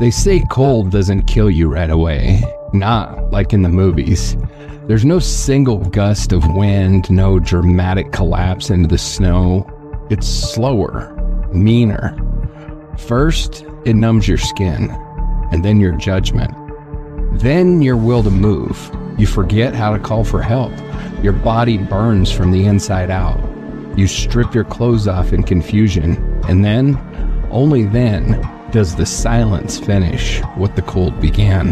They say cold doesn't kill you right away, not like in the movies. There's no single gust of wind, no dramatic collapse into the snow. It's slower, meaner. First, it numbs your skin, and then your judgment. Then your will to move. You forget how to call for help. Your body burns from the inside out. You strip your clothes off in confusion, and then, only then, does the silence finish what the cold began.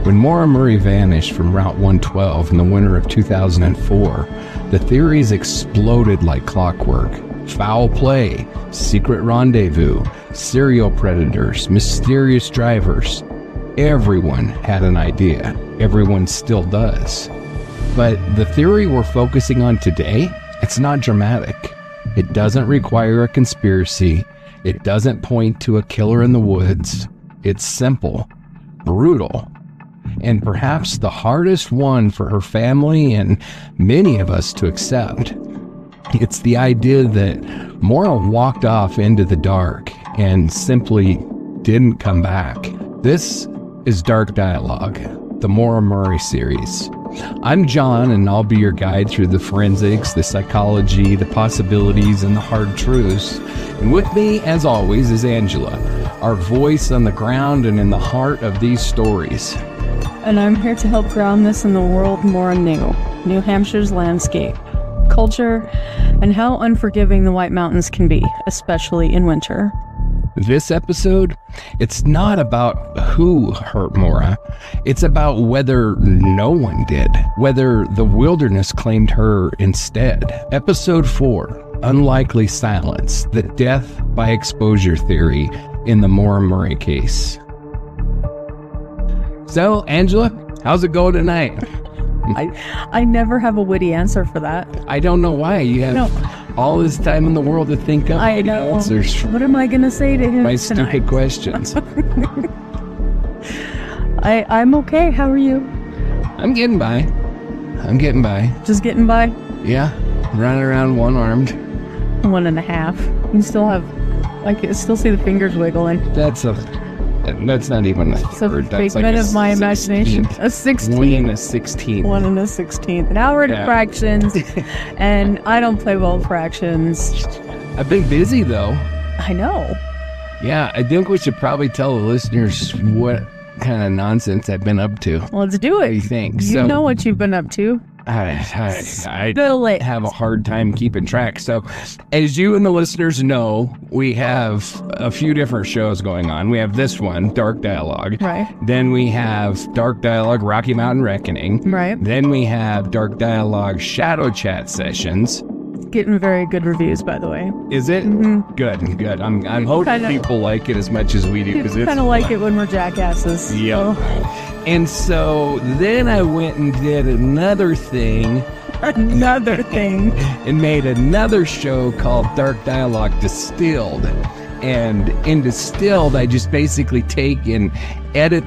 When Maura Murray vanished from Route 112 in the winter of 2004, the theories exploded like clockwork. Foul play, secret rendezvous, serial predators, mysterious drivers. Everyone had an idea. Everyone still does. But the theory we're focusing on today, it's not dramatic. It doesn't require a conspiracy. It doesn't point to a killer in the woods. It's simple, brutal, and perhaps the hardest one for her family and many of us to accept. It's the idea that Maura walked off into the dark and simply didn't come back. This is Dark Dialogue, the Maura Murray series. I'm John, and I'll be your guide through the forensics, the psychology, the possibilities, and the hard truths. And with me, as always, is Angela, our voice on the ground and in the heart of these stories. And I'm here to help ground this in the world Maura knew, New Hampshire's landscape, culture, and how unforgiving the White Mountains can be, especially in winter. This episode, it's not about who hurt Maura. It's about whether no one did, whether the wilderness claimed her instead. Episode 4, Unlikely Silence, the death by exposure theory in the Maura Murray case. So, Angela, how's it going tonight? I never have a witty answer for that. I don't know why. You have all this time in the world to think up I know. answers. What am I going to say to him My tonight? stupid questions. I'm okay. How are you? I'm getting by. Just getting by? Yeah, running around one-armed. 1.5. You still have, I can still see the fingers wiggling. That's not even a It's a third. That's figment like of my imagination. A 16. 1 and a 16th. 1 and a 16th. Now we're at fractions, and I don't play well with fractions. I've been busy, though. I know. Yeah, I think we should probably tell the listeners what kind of nonsense I've been up to. Let's do it. What do you think? You know what you've been up to. I Spill it. have a hard time keeping track. So, as you and the listeners know, we have a few different shows going on. We have this one, Dark Dialogue. Right. Then we have Dark Dialogue, Rocky Mountain Reckoning. Right. Then we have Dark Dialogue, Shadow Chat Sessions. Getting very good reviews, by the way. Is it? Mm-hmm. Good. I'm hoping people like it as much as we do. People kind of like it when we're jackasses. Yeah. So. And so then I went and did another thing. And made another show called Dark Dialogue Distilled. And in Distilled, I just basically take and edit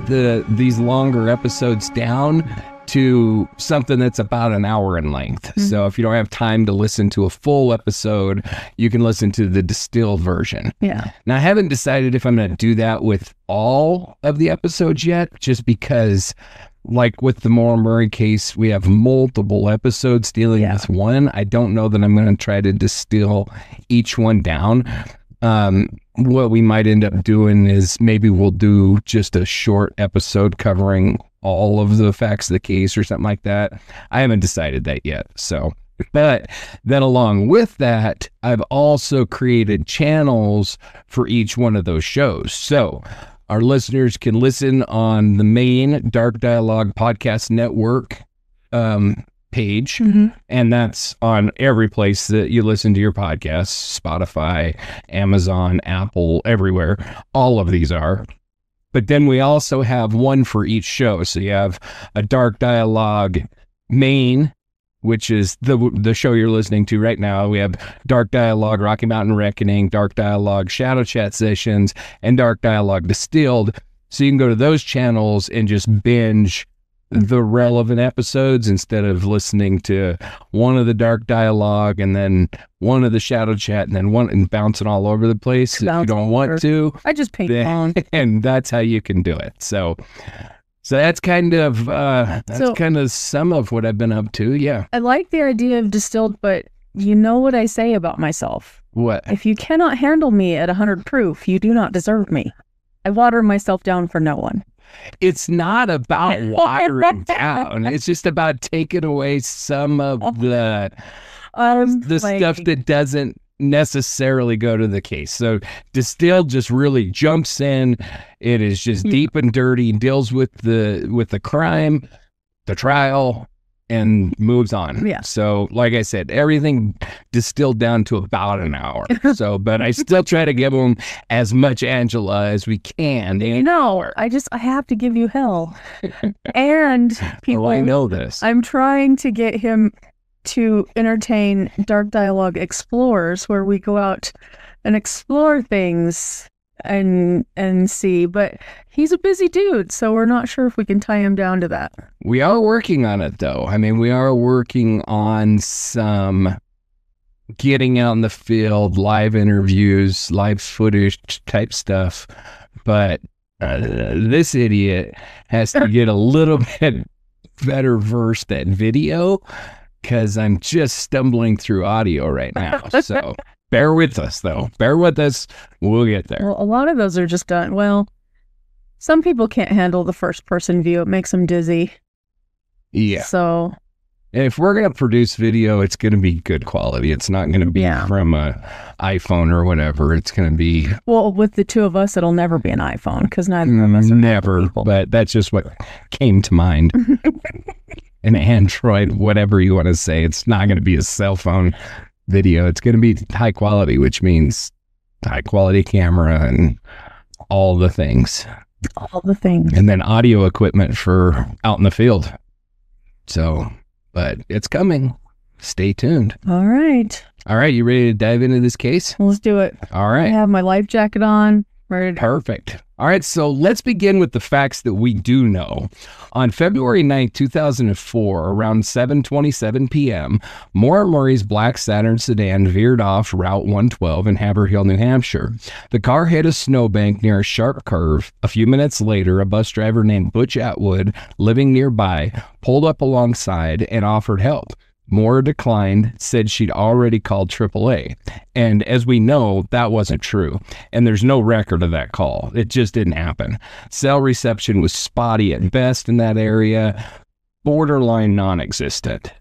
these longer episodes down to something that's about an hour in length. Mm-hmm. So if you don't have time to listen to a full episode, you can listen to the distilled version. Yeah. Now, I haven't decided if I'm going to do that with all of the episodes yet, just because, like with the Maura Murray case, we have multiple episodes dealing with one. I don't know that I'm going to try to distill each one down. What we might end up doing is maybe we'll do just a short episode covering all of the facts of the case or something like that. I haven't decided that yet. So, but then along with that, I've also created channels for each one of those shows. So our listeners can listen on the main Dark Dialogue Podcast Network page, and that's on every place that you listen to your podcasts: Spotify, Amazon, Apple, everywhere. All of these are. But then we also have one for each show. So you have a Dark Dialogue main, which is the show you're listening to right now. We have Dark Dialogue Rocky Mountain Reckoning, Dark Dialogue Shadow Chat Sessions, and Dark Dialogue Distilled. So you can go to those channels and just binge the relevant episodes instead of listening to one of the dark dialogue and then one of the shadow chat and then one and bouncing all over the place. If you don't want to, I just paint on. And that's how you can do it. So that's kind of some of what I've been up to. Yeah. I like the idea of distilled, but you know what I say about myself. What? If you cannot handle me at 100 proof, you do not deserve me. I water myself down for no one. It's not about watering down. It's just about taking away some of the stuff that doesn't necessarily go to the case. So distilled just really jumps in. It is just deep and dirty, deals with the crime, the trial, and moves on. Yeah. So like I said, everything distilled down to about an hour. So, but I still try to give them as much Angela as we can. No, I have to give you hell. And people, I know this. I'm trying to get him to entertain Dark Dialogue Explorers, where we go out and explore things and see, but he's a busy dude, so we're not sure if we can tie him down to that. We are working on it, though. I mean, we are working on some getting out in the field, live interviews, live footage type stuff, but this idiot has to get a little bit better versed at video because I'm just stumbling through audio right now. So bear with us, though. Bear with us. We'll get there. Well, a lot of those are just done. Well, some people can't handle the first-person view. It makes them dizzy. Yeah. So if we're going to produce video, it's going to be good quality. It's not going to be from a iPhone or whatever. It's going to be... Well, with the two of us, it'll never be an iPhone because neither of us are never, people. But that's just what came to mind. An Android, whatever you want to say. It's not going to be a cell phone video. It's going to be high quality, which means high quality camera and all the things. All the things. And then audio equipment for out in the field. So, but it's coming. Stay tuned. All right. All right. You ready to dive into this case? Let's do it. All right. I have my life jacket on. Ready to... Perfect. All right. So let's begin with the facts that we do know. On February 9th, 2004, around 7:27 p.m., Maura Murray's black Saturn sedan veered off Route 112 in Haverhill, New Hampshire. The car hit a snowbank near a sharp curve. A few minutes later, a bus driver named Butch Atwood, living nearby, pulled up alongside and offered help. Maura declined, said she'd already called AAA. And as we know, that wasn't true. And there's no record of that call. It just didn't happen. Cell reception was spotty at best in that area, borderline non-existent.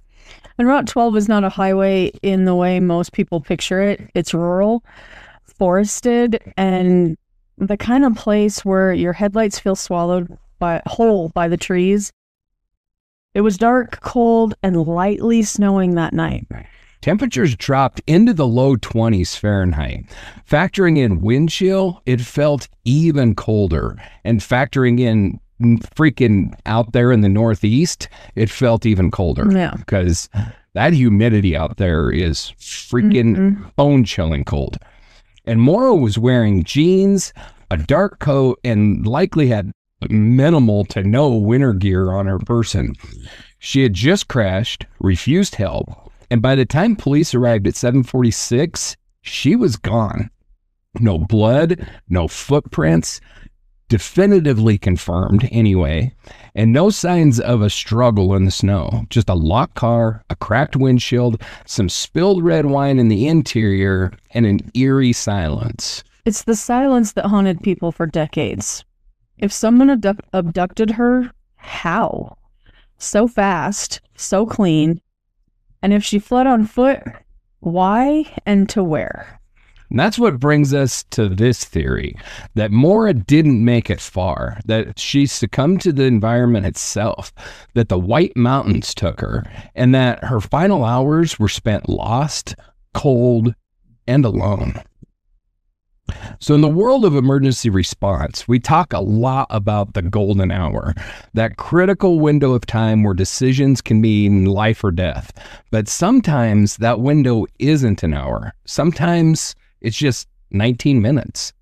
And Route 12 is not a highway in the way most people picture it. It's rural, forested, and the kind of place where your headlights feel swallowed whole by the trees. It was dark, cold, and lightly snowing that night. Temperatures dropped into the low 20s Fahrenheit. Factoring in wind chill, it felt even colder. And factoring in freaking out there in the Northeast, it felt even colder. Yeah. Because that humidity out there is freaking bone-chilling cold. And Maura was wearing jeans, a dark coat, and likely had minimal to no winter gear on her person. She had just crashed, refused help, and by the time police arrived at 7:46, she was gone. No blood, no footprints, definitively confirmed anyway, and no signs of a struggle in the snow. Just a locked car, a cracked windshield, some spilled red wine in the interior, and an eerie silence. It's the silence that haunted people for decades. If someone abducted her, how? So fast, so clean. And if she fled on foot, why and to where? And that's what brings us to this theory, that Maura didn't make it far, that she succumbed to the environment itself, that the White Mountains took her, and that her final hours were spent lost, cold, and alone. So in the world of emergency response, we talk a lot about the golden hour, that critical window of time where decisions can mean life or death. But sometimes that window isn't an hour. Sometimes it's just 19 minutes.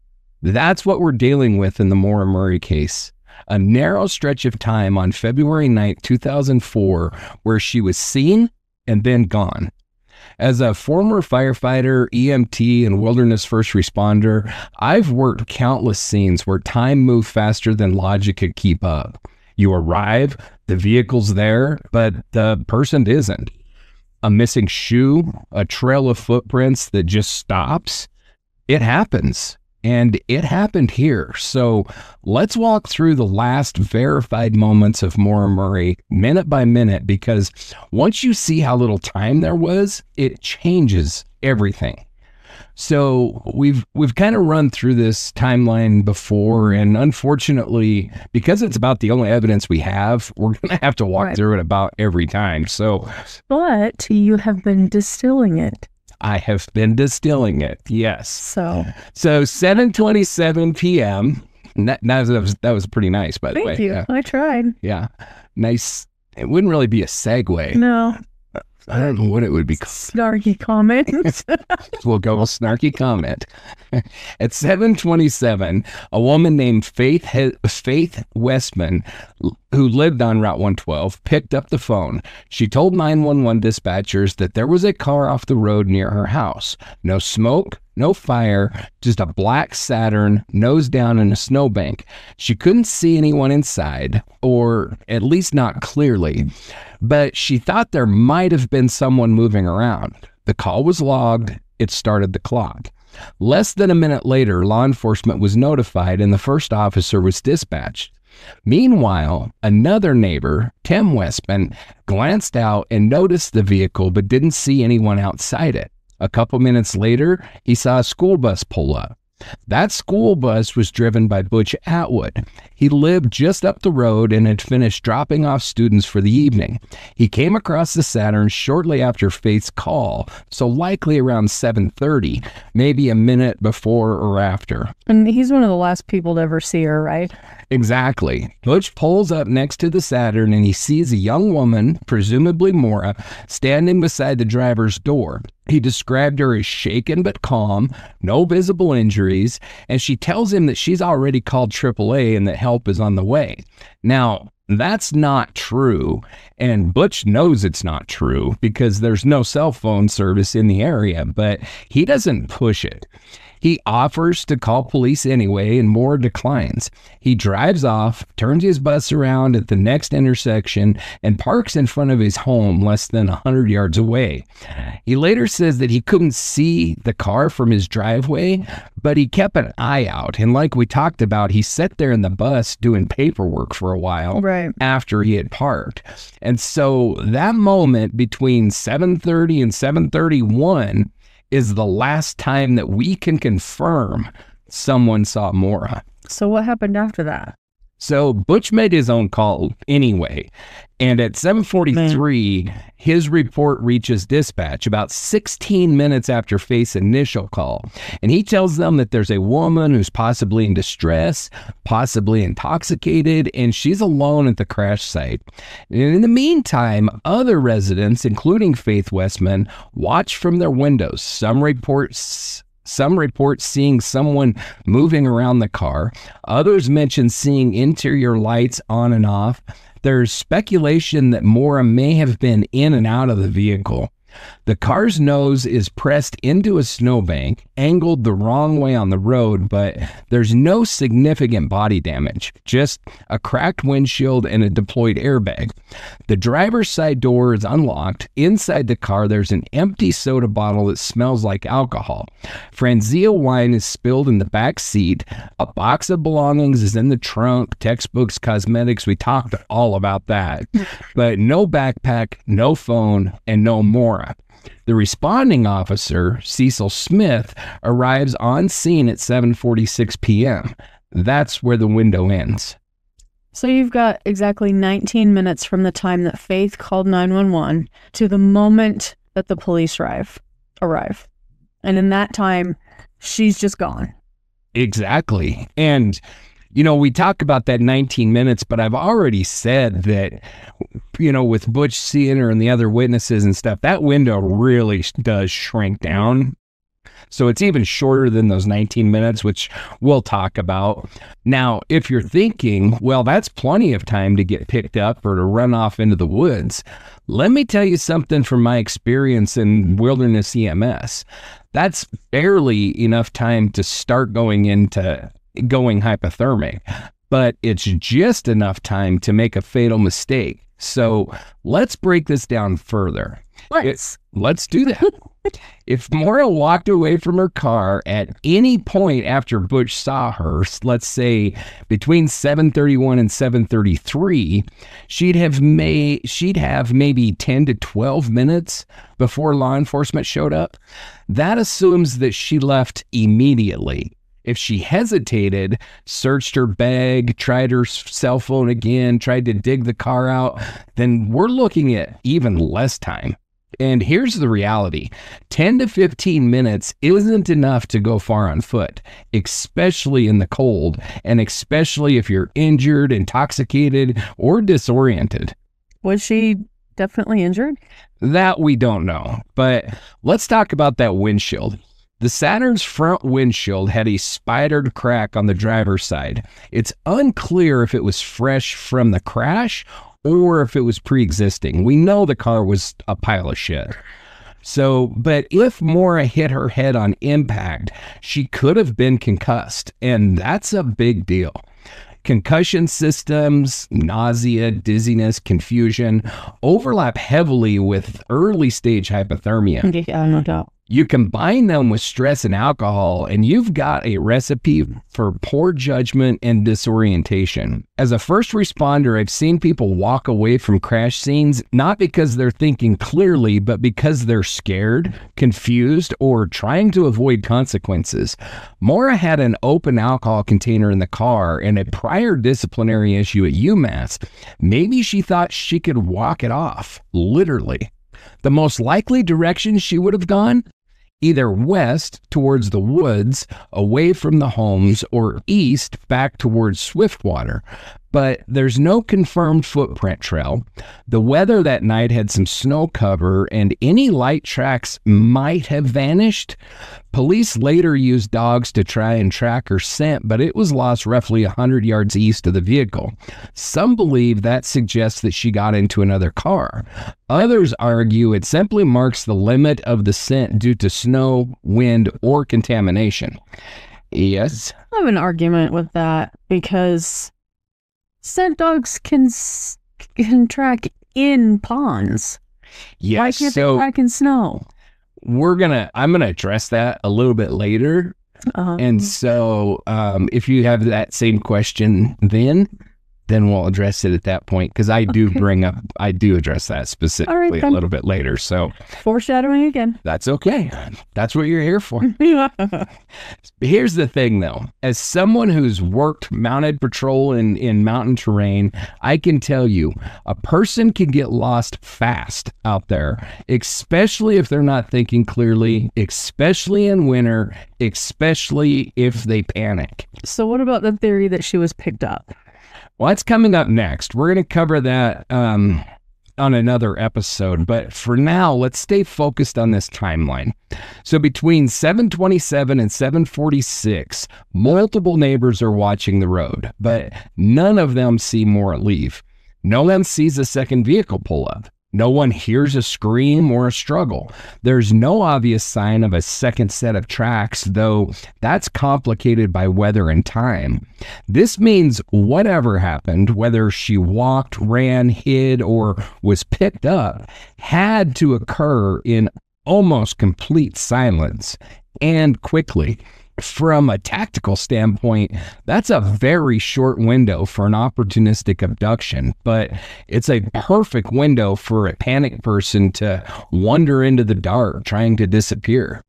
That's what we're dealing with in the Maura Murray case. a narrow stretch of time on February 9th, 2004, where she was seen and then gone. As a former firefighter, EMT, and wilderness first responder, I've worked countless scenes where time moved faster than logic could keep up. You arrive, the vehicle's there, but the person isn't. A missing shoe, a trail of footprints that just stops. It happens. And it happened here. So let's walk through the last verified moments of Maura Murray minute by minute, because once you see how little time there was, it changes everything. So we've kind of run through this timeline before, and unfortunately, because it's about the only evidence we have, we're going to have to walk through it about every time. So, but you have been distilling it. I have been distilling it, yes. So 7:27 p.m. That was pretty nice, by the way. Thank you. I tried. Yeah, nice. It wouldn't really be a segue. No. I don't know what it would be called. Snarky comment. We'll go with snarky comment. At 7:27, a woman named Faith Westman, who lived on Route 112, picked up the phone. She told 911 dispatchers that there was a car off the road near her house. No smoke, no fire, just a black Saturn nose down in a snowbank. She couldn't see anyone inside, or at least not clearly, but she thought there might have been someone moving around. The call was logged. It started the clock. Less than a minute later, law enforcement was notified and the first officer was dispatched. Meanwhile, another neighbor, Tim Westman, glanced out and noticed the vehicle but didn't see anyone outside it. A couple minutes later, he saw a school bus pull up. That school bus was driven by Butch Atwood. He lived just up the road and had finished dropping off students for the evening. He came across the Saturn shortly after Faith's call, so likely around 7:30, maybe a minute before or after. And he's one of the last people to ever see her, right? Exactly. Butch pulls up next to the Saturn and he sees a young woman, presumably Maura, standing beside the driver's door. He described her as shaken but calm, no visible injuries, and she tells him that she's already called AAA and that help is on the way. Now, that's not true, and Butch knows it's not true because there's no cell phone service in the area, but he doesn't push it. He offers to call police anyway, and Maura declines. He drives off, turns his bus around at the next intersection, and parks in front of his home less than 100 yards away. He later says that he couldn't see the car from his driveway, but he kept an eye out. And like we talked about, he sat there in the bus doing paperwork for a while after he had parked. And so that moment between 7:30 and 7:31 is the last time that we can confirm someone saw Maura. So what happened after that? So Butch made his own call anyway, and at 7:43, his report reaches dispatch about 16 minutes after Faith's initial call, and he tells them that there's a woman who's possibly in distress, possibly intoxicated, and she's alone at the crash site. And in the meantime, other residents, including Faith Westman, watch from their windows. Some reports seeing someone moving around the car. Others mention seeing interior lights on and off. There's speculation that Maura may have been in and out of the vehicle. The car's nose is pressed into a snowbank, angled the wrong way on the road, but there's no significant body damage, just a cracked windshield and a deployed airbag. The driver's side door is unlocked. Inside the car, there's an empty soda bottle that smells like alcohol. Franzia wine is spilled in the back seat. A box of belongings is in the trunk, textbooks, cosmetics. We talked all about that. But no backpack, no phone, and no Maura. The responding officer, Cecil Smith, arrives on scene at 7:46 p.m. That's where the window ends. So you've got exactly 19 minutes from the time that Faith called 911 to the moment that the police arrive. And in that time, she's just gone. Exactly. And you know, we talk about that 19 minutes, but I've already said that, you know, with Butch seeing her and the other witnesses and stuff, that window really does shrink down. So it's even shorter than those 19 minutes, which we'll talk about. Now, if you're thinking, well, that's plenty of time to get picked up or to run off into the woods, let me tell you something from my experience in wilderness EMS. That's barely enough time to start going hypothermic, but it's just enough time to make a fatal mistake. So let's break this down further. Let's do that. If Maura walked away from her car at any point after Butch saw her, let's say between 7:31 and 7:33, she'd have maybe 10 to 12 minutes before law enforcement showed up. That assumes that she left immediately. If she hesitated, searched her bag, tried her cell phone again, tried to dig the car out, then we're looking at even less time. And here's the reality. 10 to 15 minutes isn't enough to go far on foot, especially in the cold, and especially if you're injured, intoxicated, or disoriented. Was she definitely injured? That we don't know, but let's talk about that windshield. The Saturn's front windshield had a spidered crack on the driver's side. It's unclear if it was fresh from the crash or if it was pre-existing. We know the car was a pile of shit. So, but if Maura hit her head on impact, she could have been concussed, and that's a big deal. Concussion systems, nausea, dizziness, confusion overlap heavily with early stage hypothermia. Yeah, no doubt. You combine them with stress and alcohol, and you've got a recipe for poor judgment and disorientation. As a first responder, I've seen people walk away from crash scenes, not because they're thinking clearly, but because they're scared, confused, or trying to avoid consequences. Maura had an open alcohol container in the car and a prior disciplinary issue at UMass. Maybe she thought she could walk it off, literally. The most likely direction she would have gone? Either west towards the woods, away from the homes, or east back towards Swiftwater. But there's no confirmed footprint trail. The weather that night had some snow cover, and any light tracks might have vanished. Police later used dogs to try and track her scent, but it was lost roughly 100 yards east of the vehicle. Some believe that suggests that she got into another car. Others argue it simply marks the limit of the scent due to snow, wind, or contamination. Yes? I have an argument with that because scent dogs can track in ponds. Yes. Why can't they track in snow? I'm gonna address that a little bit later. And so if you have that same question then we'll address it at that point, because I do address that specifically a little bit later. So foreshadowing again. That's okay. That's what you're here for. Here's the thing, though. As someone who's worked mounted patrol in mountain terrain, I can tell you a person can get lost fast out there, especially if they're not thinking clearly, especially in winter, especially if they panic. So what about the theory that she was picked up? Well, that's coming up next. We're going to cover that on another episode. But for now, let's stay focused on this timeline. So between 7:27 and 7:46, multiple neighbors are watching the road, but none of them see Maura leave. No one sees a second vehicle pull up. No one hears a scream or a struggle. There's no obvious sign of a second set of tracks, though that's complicated by weather and time. This means whatever happened, whether she walked, ran, hid, or was picked up, had to occur in almost complete silence and quickly. From a tactical standpoint, that's a very short window for an opportunistic abduction, but it's a perfect window for a panicked person to wander into the dark trying to disappear.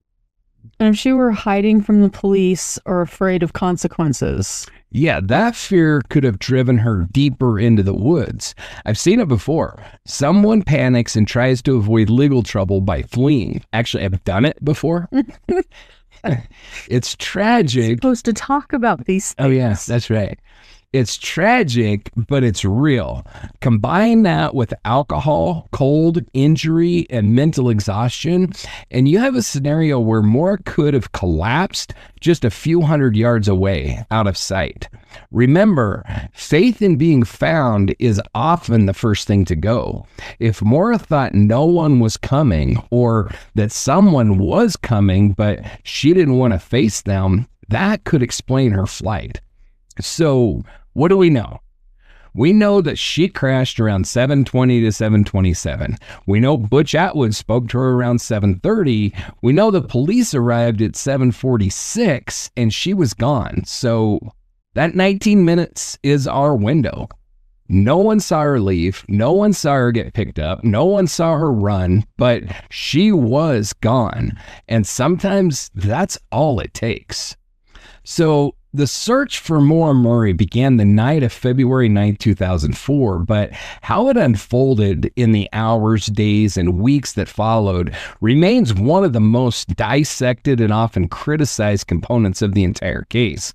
And if she were hiding from the police or afraid of consequences? Yeah, that fear could have driven her deeper into the woods. I've seen it before. Someone panics and tries to avoid legal trouble by fleeing. Actually, I've done it before. It's tragic. We're supposed to talk about these things. Oh, yes, that's right. It's tragic, but it's real. Combine that with alcohol, cold, injury, and mental exhaustion, and you have a scenario where Maura could have collapsed just a few hundred yards away, out of sight. Remember, faith in being found is often the first thing to go. If Maura thought no one was coming, or that someone was coming, but she didn't want to face them, that could explain her flight. So, what do we know? We know that she crashed around 7:20 to 7:27. We know Butch Atwood spoke to her around 7:30. We know the police arrived at 7:46 and she was gone. So that 19 minutes is our window. No one saw her leave. No one saw her get picked up. No one saw her run, but she was gone. And sometimes that's all it takes. So the search for Maura Murray began the night of February 9, 2004, but how it unfolded in the hours, days, and weeks that followed remains one of the most dissected and often criticized components of the entire case.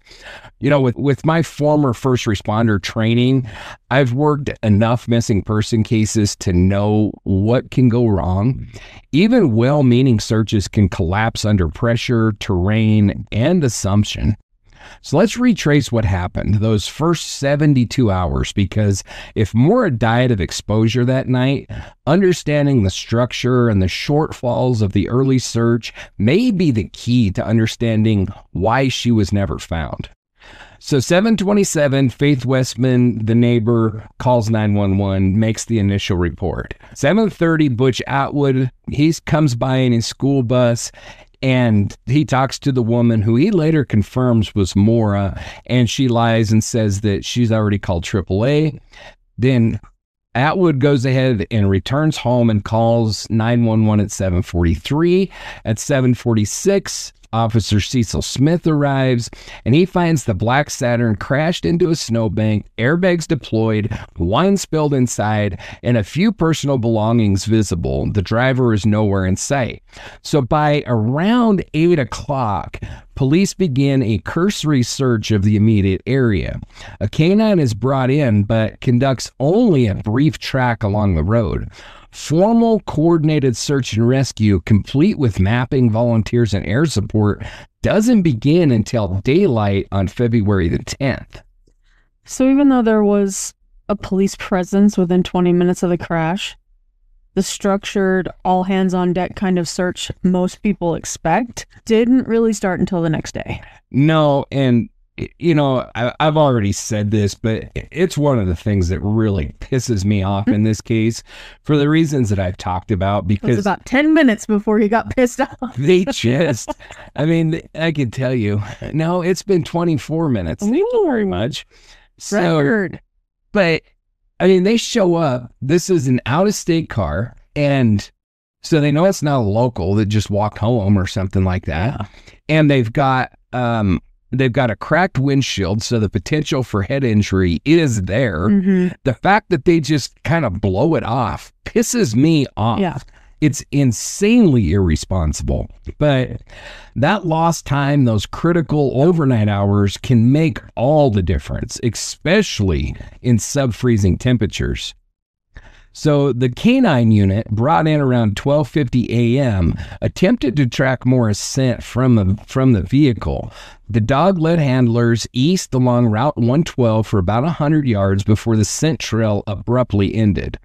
You know, with my former first responder training, I've worked enough missing person cases to know what can go wrong. Even well-meaning searches can collapse under pressure, terrain, and assumption. So let's retrace what happened those first 72 hours, because if Maura died of exposure that night, understanding the structure and the shortfalls of the early search may be the key to understanding why she was never found. So 7:27, Faith Westman, the neighbor, calls 911, makes the initial report. 7:30, Butch Atwood, he comes by in his school bus, and he talks to the woman who he later confirms was Maura, and she lies and says that she's already called AAA. Then Atwood goes ahead and returns home and calls 911 at 7:43. At 7:46, Officer Cecil Smith arrives, and he finds the black Saturn crashed into a snowbank, airbags deployed, wine spilled inside, and a few personal belongings visible. The driver is nowhere in sight. So by around 8 o'clock, police begin a cursory search of the immediate area. A canine is brought in, but conducts only a brief track along the road. Formal coordinated search and rescue, complete with mapping, volunteers, and air support, doesn't begin until daylight on February the 10th. So even though there was a police presence within 20 minutes of the crash, the structured, all-hands-on-deck kind of search most people expect didn't really start until the next day. No, and you know, I've already said this, but it's one of the things that really pisses me off in this case for the reasons that I've talked about. Because it was about 10 minutes before he got pissed off. They just, I mean, I can tell you, no, it's been 24 minutes. Thank you very much. Record. But, I mean, they show up. This is an out-of-state car, and so they know it's not a local that just walked home or something like that. Yeah. And they've got a cracked windshield, so the potential for head injury is there. Mm-hmm. The fact that they just kind of blow it off pisses me off. Yeah. It's insanely irresponsible. But that lost time, those critical overnight hours, can make all the difference, especially in sub-freezing temperatures. So the canine unit, brought in around 12:50 a.m., attempted to track Maura's scent from the vehicle. The dog led handlers east along Route 112 for about 100 yards before the scent trail abruptly ended.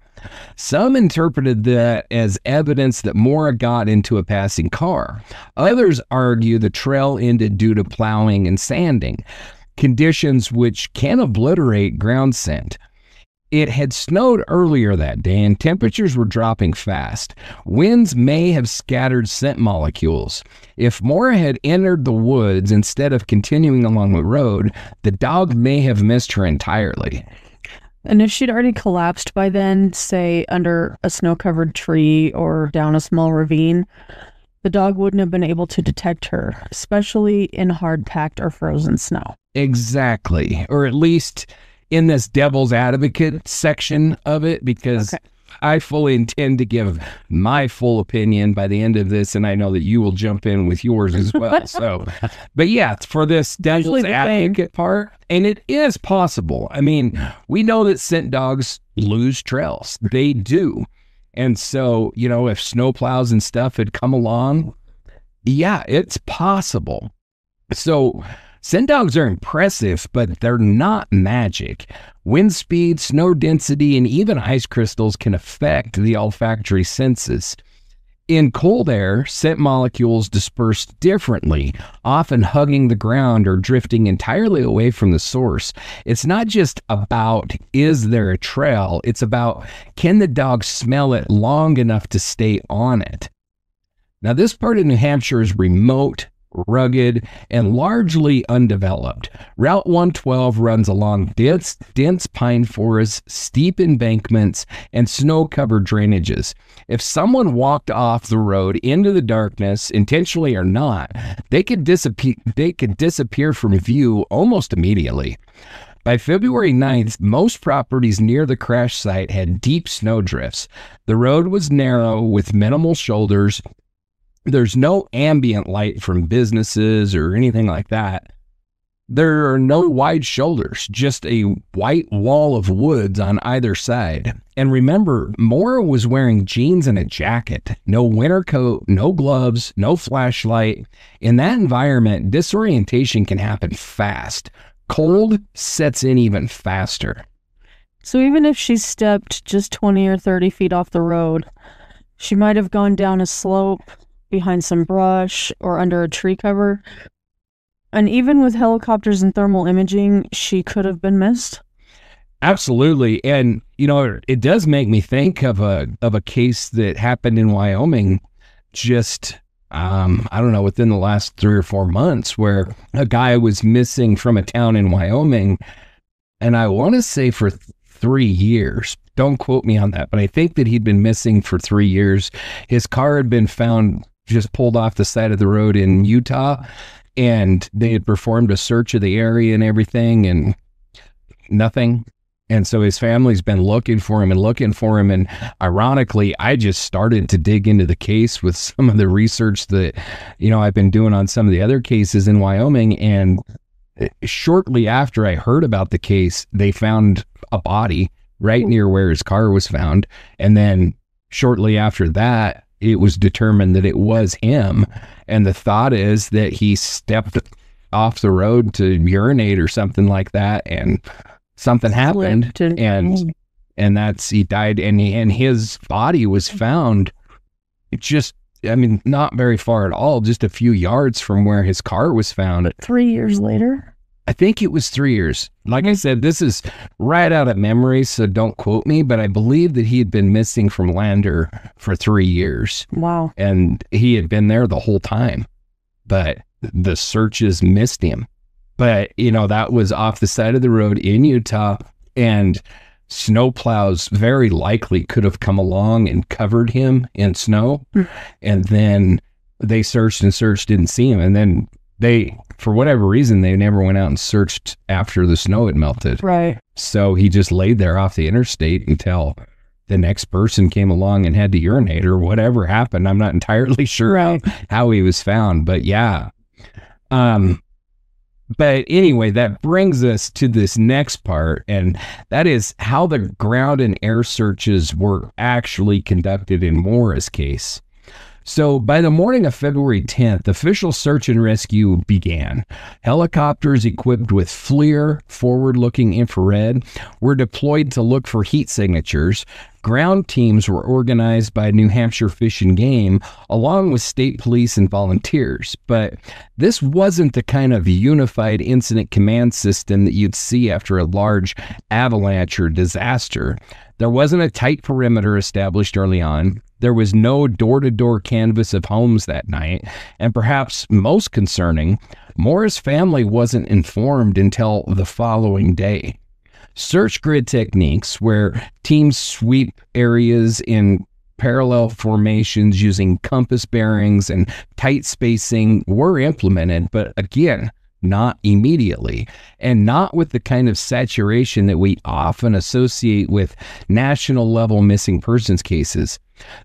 Some interpreted that as evidence that Maura got into a passing car. Others argue the trail ended due to plowing and sanding, conditions which can obliterate ground scent. It had snowed earlier that day and temperatures were dropping fast. Winds may have scattered scent molecules. If Maura had entered the woods instead of continuing along the road, the dog may have missed her entirely. And if she'd already collapsed by then, say under a snow-covered tree or down a small ravine, the dog wouldn't have been able to detect her, especially in hard-packed or frozen snow. Exactly. Or at least in this devil's advocate section of it, because I fully intend to give my full opinion by the end of this, and I know that you will jump in with yours as well. So, but yeah, for this devil's advocate part, and it is possible. I mean, we know that scent dogs lose trails. They do. And so, you know, if snowplows and stuff had come along, yeah, it's possible. So scent dogs are impressive, but they're not magic. Wind speed, snow density, and even ice crystals can affect the olfactory senses. In cold air, scent molecules disperse differently, often hugging the ground or drifting entirely away from the source. It's not just about, is there a trail? It's about, can the dog smell it long enough to stay on it? Now, this part of New Hampshire is remote, rugged, and largely undeveloped. Route 112 runs along dense pine forests, steep embankments, and snow-covered drainages. If someone walked off the road into the darkness, intentionally or not, they could disappear from view almost immediately. By February 9th, most properties near the crash site had deep snow drifts. The road was narrow with minimal shoulders. There's no ambient light from businesses or anything like that. There are no wide shoulders, just a white wall of woods on either side. And remember, Maura was wearing jeans and a jacket, no winter coat, no gloves, no flashlight. In that environment, disorientation can happen fast. Cold sets in even faster. So even if she stepped just 20 or 30 feet off the road, she might have gone down a slope, behind some brush, or under a tree cover. And even with helicopters and thermal imaging, she could have been missed. Absolutely. And, you know, it does make me think of a case that happened in Wyoming just, I don't know, within the last 3 or 4 months, where a guy was missing from a town in Wyoming. And I want to say for 3 years. Don't quote me on that, but I think that he'd been missing for 3 years. His car had been found just pulled off the side of the road in Utah, and they had performed a search of the area and everything, and nothing. And so his family's been looking for him. And ironically, I just started to dig into the case with some of the research that, you know, I've been doing on some of the other cases in Wyoming. And shortly after I heard about the case, they found a body right near where his car was found. And then shortly after that, it was determined that it was him. And the thought is that he stepped off the road to urinate or something like that, and something happened, and that's, he died, and his body was found just, I mean, not very far at all, just a few yards from where his car was found. 3 years later? I think it was 3 years. Like I said, this is right out of memory, so don't quote me, but I believe that he had been missing from Lander for 3 years. Wow. And he had been there the whole time, but the searches missed him. But, you know, that was off the side of the road in Utah, and snowplows very likely could have come along and covered him in snow. And then they searched and searched, didn't see him. And then they, for whatever reason, they never went out and searched after the snow had melted. Right. So he just laid there off the interstate until the next person came along and had to urinate or whatever happened. I'm not entirely sure how he was found, but yeah. But anyway, that brings us to this next part, and that is how the ground and air searches were actually conducted in Maura's case. So by the morning of February 10th, official search and rescue began. Helicopters equipped with FLIR, forward-looking infrared, were deployed to look for heat signatures. Ground teams were organized by New Hampshire Fish and Game, along with state police and volunteers. But this wasn't the kind of unified incident command system that you'd see after a large avalanche or disaster. There wasn't a tight perimeter established early on. There was no door-to-door canvass of homes that night. And perhaps most concerning, Maura's family wasn't informed until the following day. Search grid techniques, where teams sweep areas in parallel formations using compass bearings and tight spacing, were implemented. But again, not immediately, and not with the kind of saturation that we often associate with national level missing persons cases.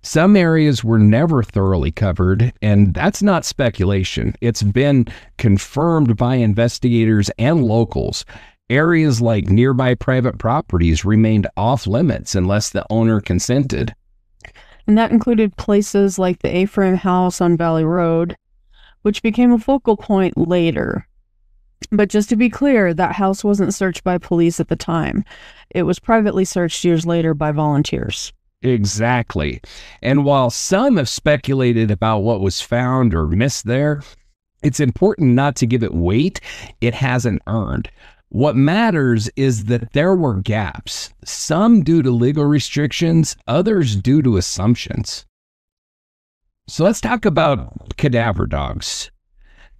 Some areas were never thoroughly covered, and that's not speculation. It's been confirmed by investigators and locals. Areas like nearby private properties remained off limits unless the owner consented. And that included places like the A-frame house on Valley Road, which became a focal point later. But just to be clear, that house wasn't searched by police at the time. It was privately searched years later by volunteers. Exactly. And while some have speculated about what was found or missed there, it's important not to give it weight it hasn't earned. What matters is that there were gaps, some due to legal restrictions, others due to assumptions. So let's talk about cadaver dogs.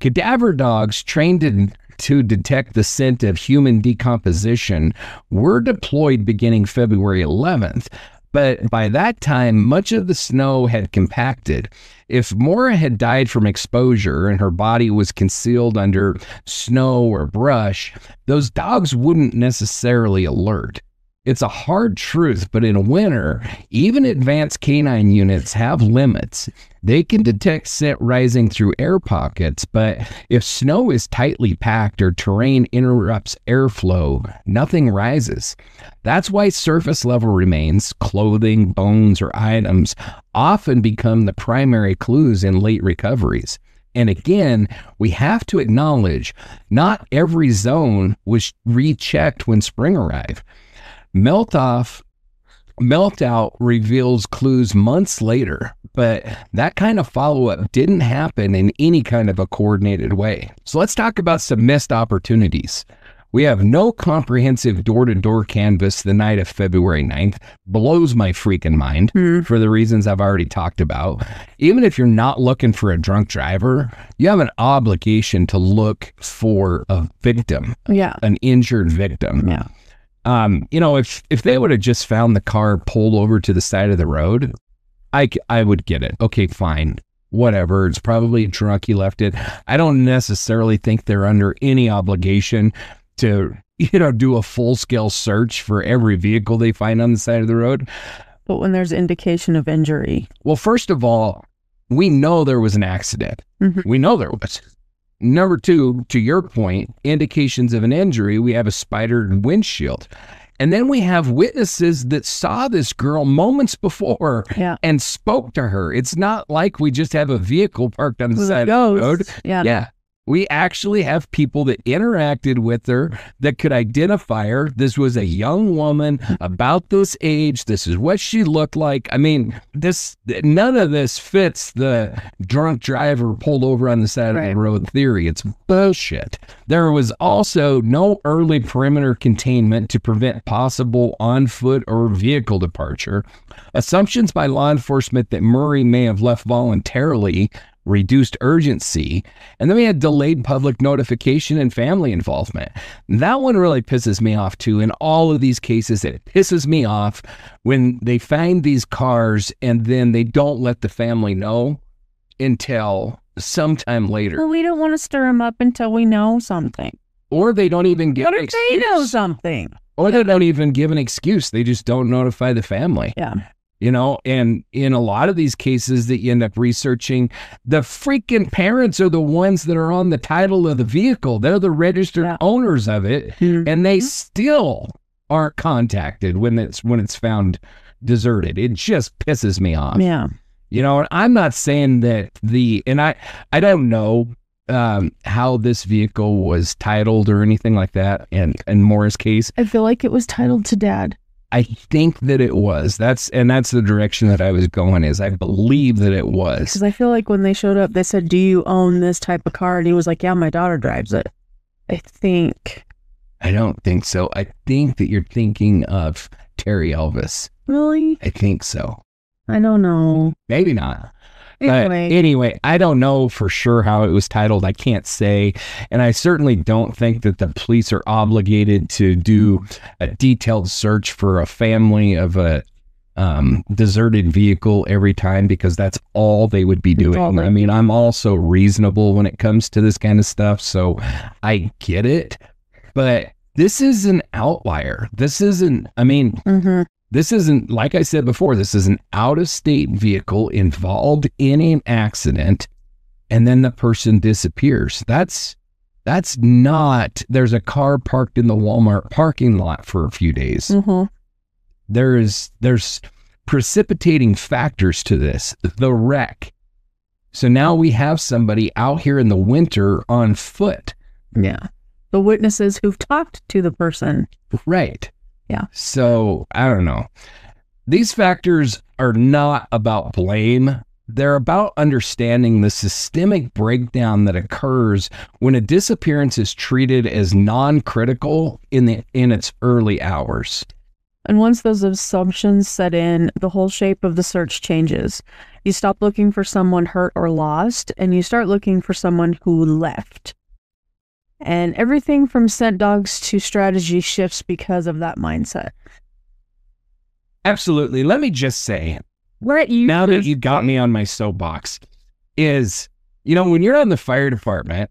Cadaver dogs trained to detect the scent of human decomposition were deployed beginning February 11th, but by that time, much of the snow had compacted. If Maura had died from exposure and her body was concealed under snow or brush, those dogs wouldn't necessarily alert. It's a hard truth, but in winter, even advanced canine units have limits. They can detect scent rising through air pockets, but if snow is tightly packed or terrain interrupts airflow, nothing rises. That's why surface level remains, clothing, bones, or items often become the primary clues in late recoveries. And again, we have to acknowledge not every zone was rechecked when spring arrived. Meltout reveals clues months later, but that kind of follow-up didn't happen in any kind of a coordinated way. So let's talk about some missed opportunities. We have no comprehensive door-to-door canvass the night of February 9th. Blows my freaking mind for the reasons I've already talked about. Even if you're not looking for a drunk driver, you have an obligation to look for a victim, an injured victim. Yeah. If they would have just found the car pulled over to the side of the road, I would get it. Okay, fine. Whatever. It's probably drunk. He left it. I don't necessarily think they're under any obligation to, do a full-scale search for every vehicle they find on the side of the road. But when there's indication of injury. Well, first of all, we know there was an accident. We know there was. Number two, to your point, indications of an injury, we have a spidered windshield. And then we have witnesses that saw this girl moments before and spoke to her. It's not like we just have a vehicle parked on the side of the road. Yeah. We actually have people that interacted with her that could identify her. This was a young woman about this age. This is what she looked like. I mean, none of this fits the drunk driver pulled over on the side of the road theory. It's bullshit. There was also no early perimeter containment to prevent possible on-foot or vehicle departure. Assumptions by law enforcement that Murray may have left voluntarily reduced urgency, and then we had delayed public notification and family involvement. That one really pisses me off too. In all of these cases, it pisses me off when they find these cars and then they don't let the family know until sometime later. Well, we don't want to stir them up until we know something. Or they don't even give an excuse. They know something. Or they don't even give an excuse. They just don't notify the family. Yeah. And in a lot of these cases that you end up researching, the freaking parents are the ones that are on the title of the vehicle. They're the registered owners of it, and they still aren't contacted when it's found deserted. It just pisses me off. Yeah. And I'm not saying that I don't know how this vehicle was titled or anything like that in Maura's case. I feel like it was titled to Dad. I think that it was. That's the direction that I was going, is I believe that it was. Because I feel like when they showed up, they said, "Do you own this type of car?" And he was like, "Yeah, my daughter drives it." I don't think so. I think that you're thinking of Terry Elvis. Really? I think so. I don't know. Maybe not. Anyway, I don't know for sure how it was titled. I can't say. And I certainly don't think that the police are obligated to do a detailed search for a family of a deserted vehicle every time because that's all they would be doing. I mean, I'm also reasonable when it comes to this kind of stuff, so I get it. But this is an outlier. This isn't, I mean, this isn't, like I said before, this is an out-of-state vehicle involved in an accident, and then the person disappears. That's not, there's a car parked in the Walmart parking lot for a few days. There's precipitating factors to this, the wreck. So now we have somebody out here in the winter on foot. Yeah. The witnesses who've talked to the person. Right. Yeah. So I don't know. These factors are not about blame. They're about understanding the systemic breakdown that occurs when a disappearance is treated as non-critical in its early hours. And once those assumptions set in, the whole shape of the search changes. You stop looking for someone hurt or lost, and you start looking for someone who left. And everything from scent dogs to strategy shifts because of that mindset. Absolutely. Let me just say, now that you got me on my soapbox, is, you know, when you're on the fire department,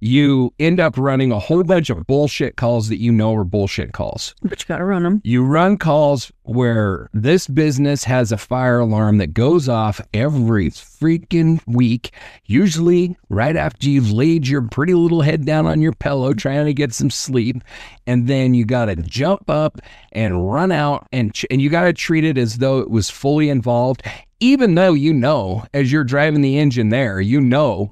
you end up running a whole bunch of bullshit calls that you know are bullshit calls. But you gotta run them. You run calls where this business has a fire alarm that goes off every freaking week, usually right after you've laid your pretty little head down on your pillow trying to get some sleep, and then you gotta jump up and run out, and you gotta treat it as though it was fully involved, even though you know, as you're driving the engine there, you know,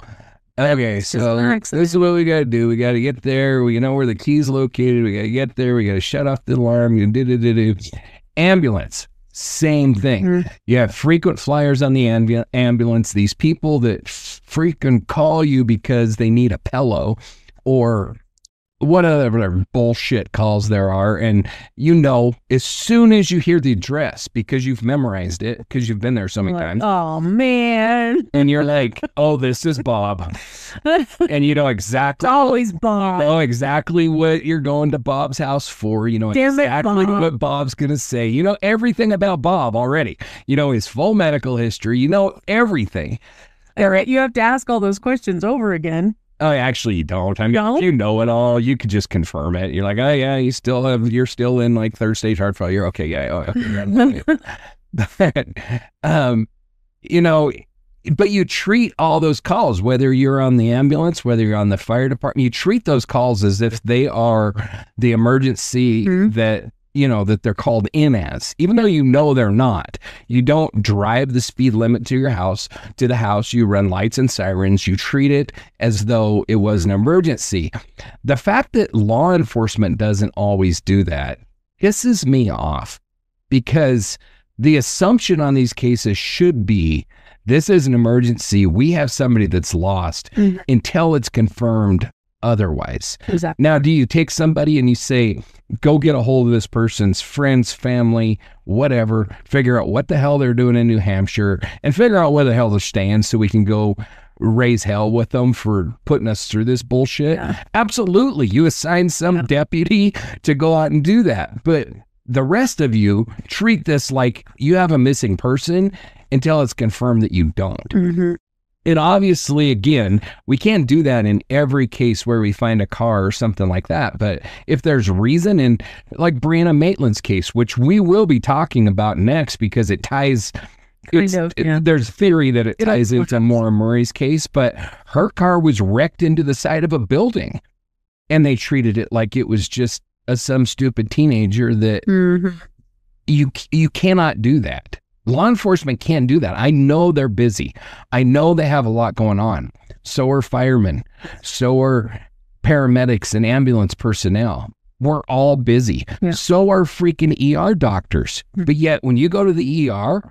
okay, so this is what we got to do. We got to get there. We know where the key's located. We got to get there. We got to shut off the alarm. Ambulance, same thing. You have frequent flyers on the ambulance. These people that freaking call you because they need a pillow or whatever bullshit calls there are. And you know, as soon as you hear the address, because you've memorized it, because you've been there so many times. Oh, man. And you're like, oh, this is Bob. And you know exactly. It's always Bob. Know exactly what you're going to Bob's house for. You know exactly what Bob's going to say. You know everything about Bob already. You know his full medical history. You know everything. All right. You have to ask all those questions over again. Oh, actually, you don't. I mean, you know it all. You could just confirm it. You're like, oh yeah, you're still in like third stage heart failure. Okay, yeah. You know, but you treat all those calls, whether you're on the ambulance, whether you're on the fire department, you treat those calls as if they are the emergency that, you know, that they're called in as, even though you know they're not. You don't drive the speed limit to the house. You run lights and sirens. You treat it as though it was an emergency. The fact that law enforcement doesn't always do that pisses me off, because the assumption on these cases should be, this is an emergency. We have somebody that's lost until it's confirmed otherwise. Exactly. Now, do you take somebody and you say, go get a hold of this person's friends, family, whatever, figure out what the hell they're doing in New Hampshire, and figure out where the hell they're staying so we can go raise hell with them for putting us through this bullshit? Yeah. Absolutely. You assign some deputy to go out and do that. But the rest of you treat this like you have a missing person until it's confirmed that you don't. And obviously, again, we can't do that in every case where we find a car or something like that. But if there's reason, and like Brianna Maitland's case, which we will be talking about next because it ties, there's theory that it ties into Maura Murray's case, but her car was wrecked into the side of a building, and they treated it like it was just some stupid teenager that you cannot do that. Law enforcement can't do that. I know they're busy. I know they have a lot going on. So are firemen. So are paramedics and ambulance personnel. We're all busy. Yeah. So are freaking ER doctors. But yet when you go to the ER,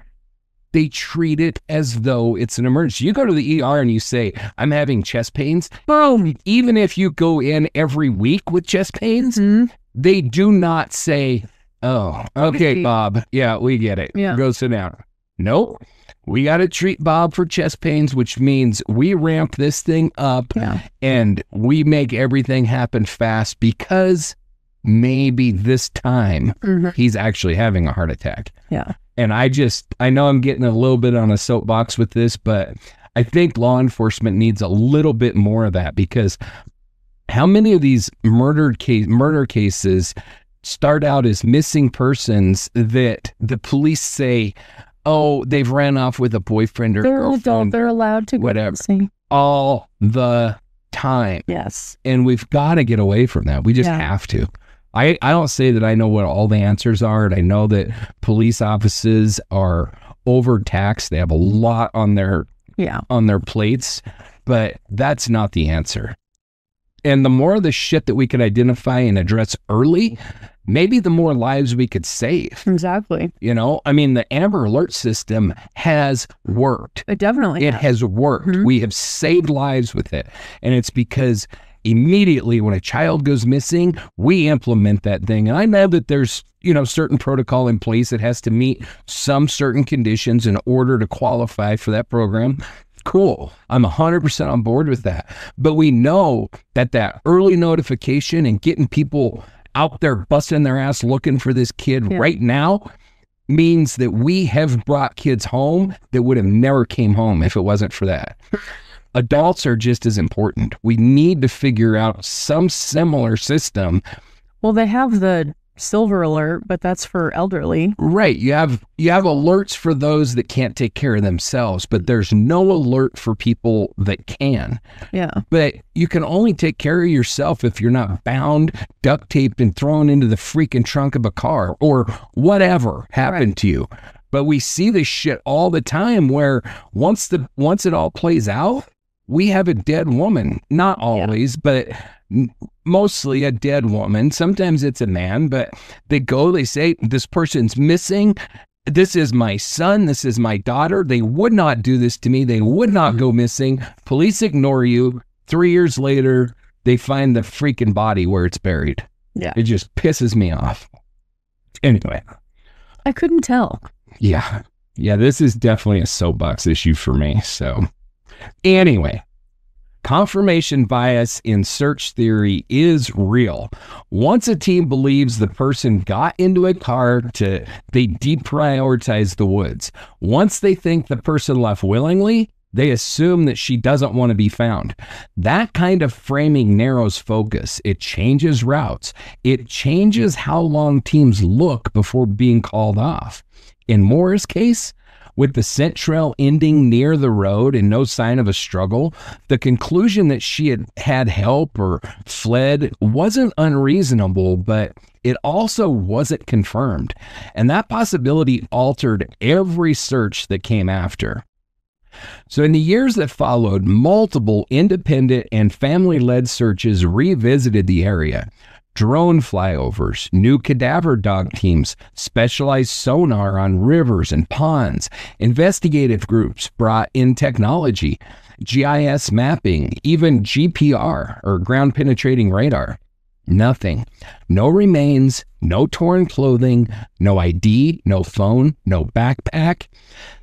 they treat it as though it's an emergency. You go to the ER and you say, I'm having chest pains. Boom. Even if you go in every week with chest pains, they do not say, oh, okay, Bob. Yeah, we get it. Yeah. Go sit down. Nope. We got to treat Bob for chest pains, which means we ramp this thing up and we make everything happen fast, because maybe this time he's actually having a heart attack. Yeah. And I know I'm getting a little bit on a soapbox with this, but I think law enforcement needs a little bit more of that, because how many of these murder cases start out as missing persons that the police say, oh, they've ran off with a boyfriend or they're girlfriend, adult, they're allowed to go whatever, missing. all the time. Yes. And we've got to get away from that. We just have to. I don't say that I know what all the answers are, and I know that police offices are overtaxed. They have a lot on their plates, but that's not the answer. And the more of the shit that we could identify and address early, maybe the more lives we could save. Exactly. You know, I mean, the Amber Alert system has worked. It definitely has worked. Mm-hmm. We have saved lives with it. And it's because immediately when a child goes missing, we implement that thing. And I know that there's, you know, certain protocol in place that has to meet some certain conditions in order to qualify for that program. Cool. I'm 100% on board with that. But we know that that early notification and getting people out there busting their ass looking for this kid right now means that we have brought kids home that would have never came home if it wasn't for that. Adults are just as important. We need to figure out some similar system. Well, they have the Silver Alert, but that's for elderly. Right. You have alerts for those that can't take care of themselves, but there's no alert for people that can. Yeah. But you can only take care of yourself if you're not bound, duct taped, and thrown into the freaking trunk of a car or whatever happened to you. But we see this shit all the time where once it all plays out, we have a dead woman. Not always, but mostly a dead woman. Sometimes it's a man, but they say, this person's missing. This is my son. This is my daughter. They would not do this to me. They would not go missing. Police ignore you. 3 years later, they find the freaking body where it's buried. Yeah. It just pisses me off. Anyway. I couldn't tell. Yeah. Yeah, this is definitely a soapbox issue for me. So anyway, confirmation bias in search theory is real. Once a team believes the person got into a car, they deprioritize the woods. Once they think the person left willingly, they assume that she doesn't want to be found. That kind of framing narrows focus. It changes routes. It changes how long teams look before being called off. In Maura's case, with the scent trail ending near the road and no sign of a struggle, the conclusion that she had help or fled wasn't unreasonable, but it also wasn't confirmed. And that possibility altered every search that came after. So in the years that followed, multiple independent and family-led searches revisited the area. Drone flyovers, new cadaver dog teams, specialized sonar on rivers and ponds, investigative groups brought in technology, GIS mapping, even GPR or ground penetrating radar. Nothing. No remains, no torn clothing, no ID, no phone, no backpack.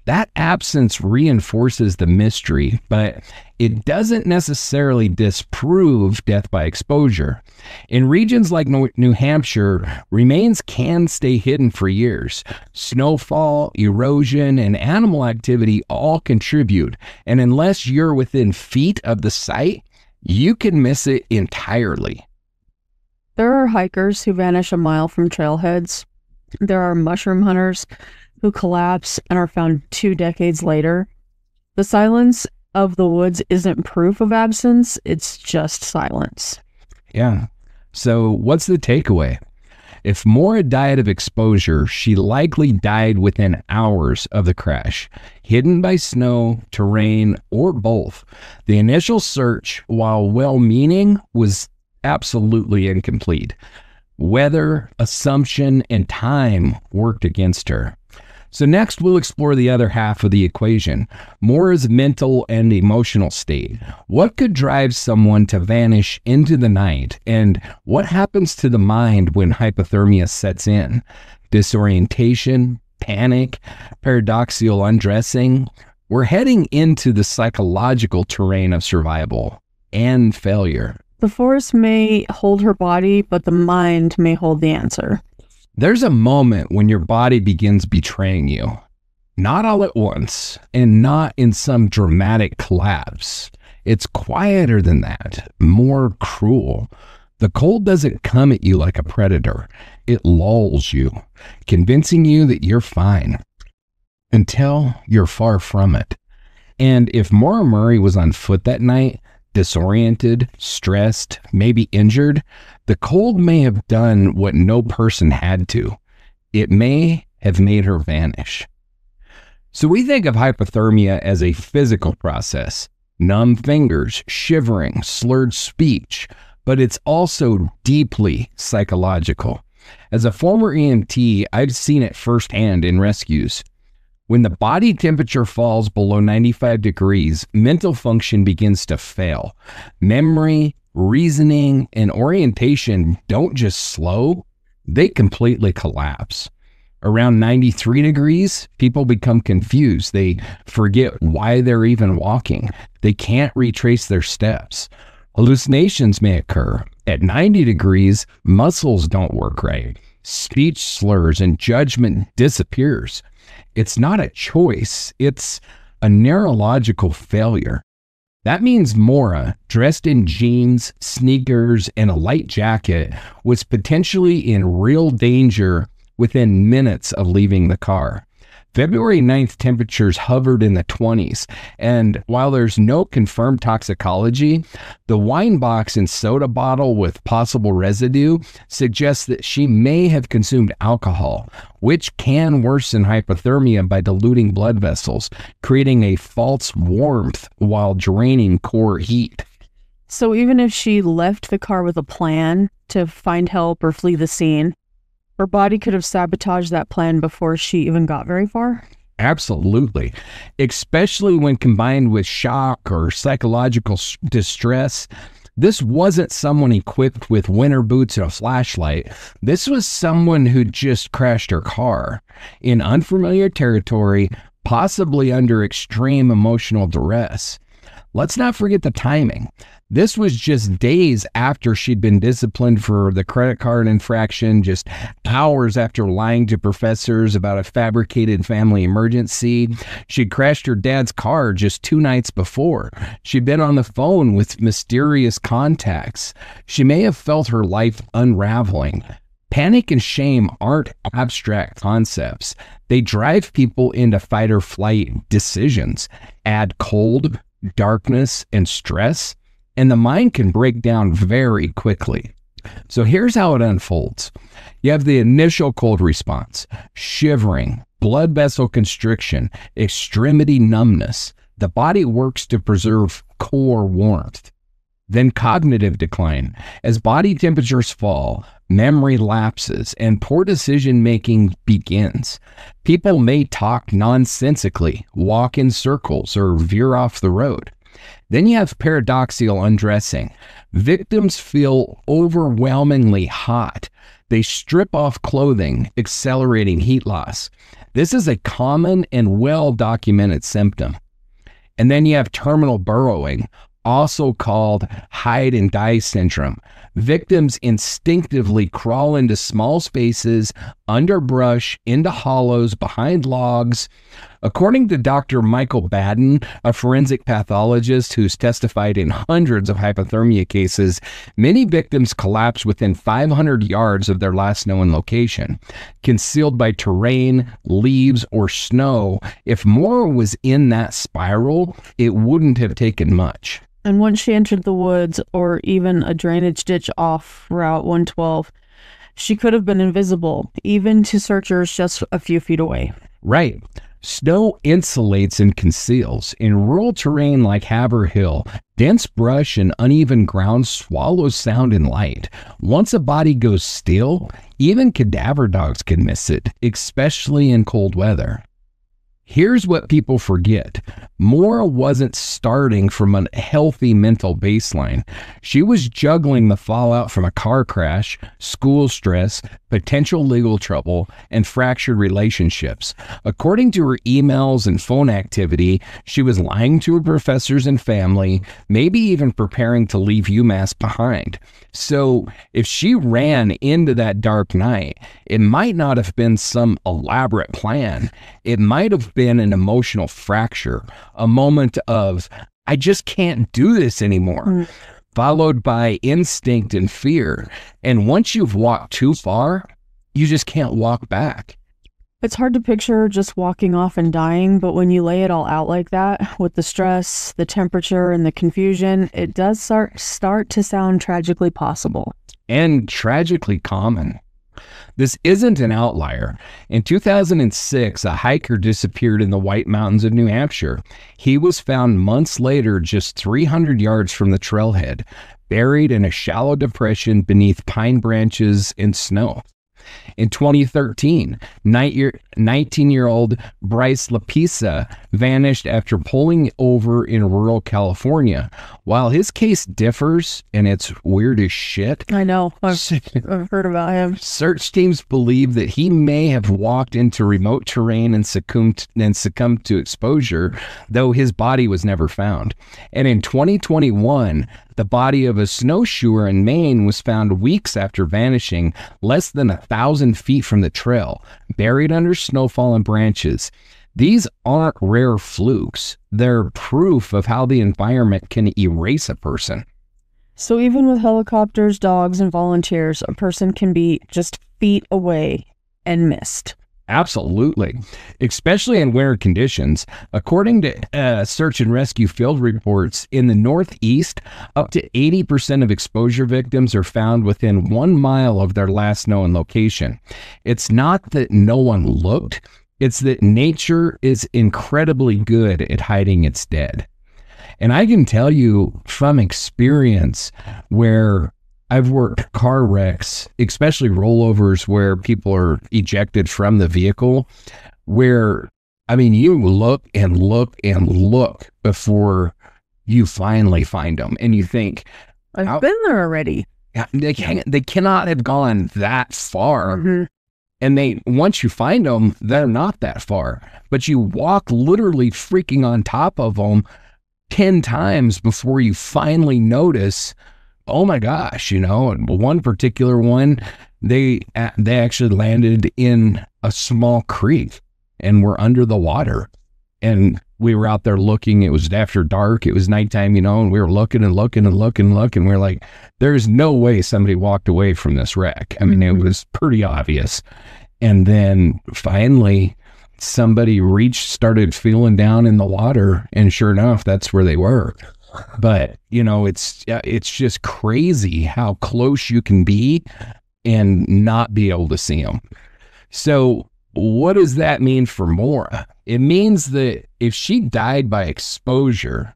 That absence reinforces the mystery, but it doesn't necessarily disprove death by exposure. In regions like New Hampshire, remains can stay hidden for years. Snowfall, erosion, and animal activity all contribute, and unless you're within feet of the site, you can miss it entirely. There are hikers who vanish a mile from trailheads. There are mushroom hunters who collapse and are found 2 decades later. The silence of the woods isn't proof of absence, it's just silence. Yeah. So what's the takeaway? If Maura died of exposure, she likely died within hours of the crash, hidden by snow, terrain, or both. The initial search, while well-meaning, was absolutely incomplete. Weather, assumption, and time worked against her. So next, we'll explore the other half of the equation, Maura's mental and emotional state. What could drive someone to vanish into the night, and what happens to the mind when hypothermia sets in? Disorientation, panic, paradoxical undressing. We're heading into the psychological terrain of survival and failure. The forest may hold her body, but the mind may hold the answer. There's a moment when your body begins betraying you. Not all at once, and not in some dramatic collapse. It's quieter than that, more cruel. The cold doesn't come at you like a predator. It lulls you, convincing you that you're fine, until you're far from it. And if Maura Murray was on foot that night, disoriented, stressed, maybe injured, the cold may have done what no person had to. It may have made her vanish. So we think of hypothermia as a physical process, numb fingers, shivering, slurred speech, but it's also deeply psychological. As a former EMT, I've seen it firsthand in rescues. When the body temperature falls below 95 degrees, mental function begins to fail. Memory, reasoning, and orientation don't just slow, they completely collapse. Around 93 degrees, people become confused. They forget why they're even walking. They can't retrace their steps. Hallucinations may occur. At 90 degrees, muscles don't work right. Speech slurs and judgment disappears. It's not a choice. It's a neurological failure. That means Maura, dressed in jeans, sneakers, and a light jacket, was potentially in real danger within minutes of leaving the car. February 9th temperatures hovered in the 20s, and while there's no confirmed toxicology, the wine box and soda bottle with possible residue suggests that she may have consumed alcohol, which can worsen hypothermia by diluting blood vessels, creating a false warmth while draining core heat. So even if she left the car with a plan to find help or flee the scene, her body could have sabotaged that plan before she even got very far? Absolutely. Especially when combined with shock or psychological distress. This wasn't someone equipped with winter boots and a flashlight. This was someone who just crashed her car in unfamiliar territory, possibly under extreme emotional duress. Let's not forget the timing. This was just days after she'd been disciplined for the credit card infraction, just hours after lying to professors about a fabricated family emergency. She'd crashed her dad's car just 2 nights before. She'd been on the phone with mysterious contacts. She may have felt her life unraveling. Panic and shame aren't abstract concepts. They drive people into fight or flight decisions. Add cold, darkness, and stress, and the mind can break down very quickly. So here's how it unfolds. You have the initial cold response, shivering, blood vessel constriction, extremity numbness. The body works to preserve core warmth. Then cognitive decline. As body temperatures fall, memory lapses and poor decision-making begins. People may talk nonsensically, walk in circles, or veer off the road. Then you have paradoxical undressing. Victims feel overwhelmingly hot. They strip off clothing, accelerating heat loss. This is a common and well-documented symptom. And then you have terminal burrowing, also called hide and die syndrome. Victims instinctively crawl into small spaces, under brush, into hollows, behind logs. According to Dr. Michael Baden, a forensic pathologist who's testified in hundreds of hypothermia cases, many victims collapse within 500 yards of their last known location, concealed by terrain, leaves, or snow. If Maura was in that spiral, it wouldn't have taken much. And once she entered the woods or even a drainage ditch off Route 112, she could have been invisible, even to searchers just a few feet away. Right. Snow insulates and conceals. In rural terrain like Haverhill, dense brush and uneven ground swallow sound and light. Once a body goes still, even cadaver dogs can miss it, especially in cold weather. Here's what people forget. Maura wasn't starting from a healthy mental baseline. She was juggling the fallout from a car crash, school stress, potential legal trouble, and fractured relationships. According to her emails and phone activity, she was lying to her professors and family, maybe even preparing to leave UMass behind. So if she ran into that dark night, it might not have been some elaborate plan. It might have been an emotional fracture, a moment of, I just can't do this anymore, followed by instinct and fear. And once you've walked too far, you just can't walk back. It's hard to picture just walking off and dying, but when you lay it all out like that, with the stress, the temperature, and the confusion, it does start to sound tragically possible. And tragically common. This isn't an outlier. In 2006, a hiker disappeared in the White Mountains of New Hampshire. He was found months later, just 300 yards from the trailhead, buried in a shallow depression beneath pine branches and snow. In 2013, 19-year-old Bryce Lapisa vanished after pulling over in rural California. While his case differs, and it's weird as shit. I know. I've heard about him. Search teams believe that he may have walked into remote terrain and succumbed to exposure, though his body was never found. And in 2021, the body of a snowshoer in Maine was found weeks after vanishing, less than 1,000 feet from the trail, buried under snowfall and branches. These aren't rare flukes. They're proof of how the environment can erase a person. So even with helicopters, dogs, and volunteers, a person can be just feet away and missed. Absolutely, especially in winter conditions. According to search and rescue field reports, in the Northeast, up to 80% of exposure victims are found within 1 mile of their last known location. It's not that no one looked, it's that nature is incredibly good at hiding its dead. And I can tell you from experience where I've worked car wrecks, especially rollovers where people are ejected from the vehicle, where, I mean, you look and look and look before you finally find them. And you think, I've been there already. They cannot have gone that far. Mm-hmm. And once you find them, they're not that far. But you walk literally freaking on top of them 10 times before you finally notice, oh my gosh, and one particular one, they actually landed in a small creek and were under the water. And we were out there looking. It was after dark. It was nighttime, and we were looking and looking and looking and looking. We're like, there's no way somebody walked away from this wreck. I mean, it was pretty obvious. And then finally, somebody started feeling down in the water, and sure enough, that's where they were. But, it's just crazy how close you can be and not be able to see them. So what does that mean for Maura? It means that if she died by exposure,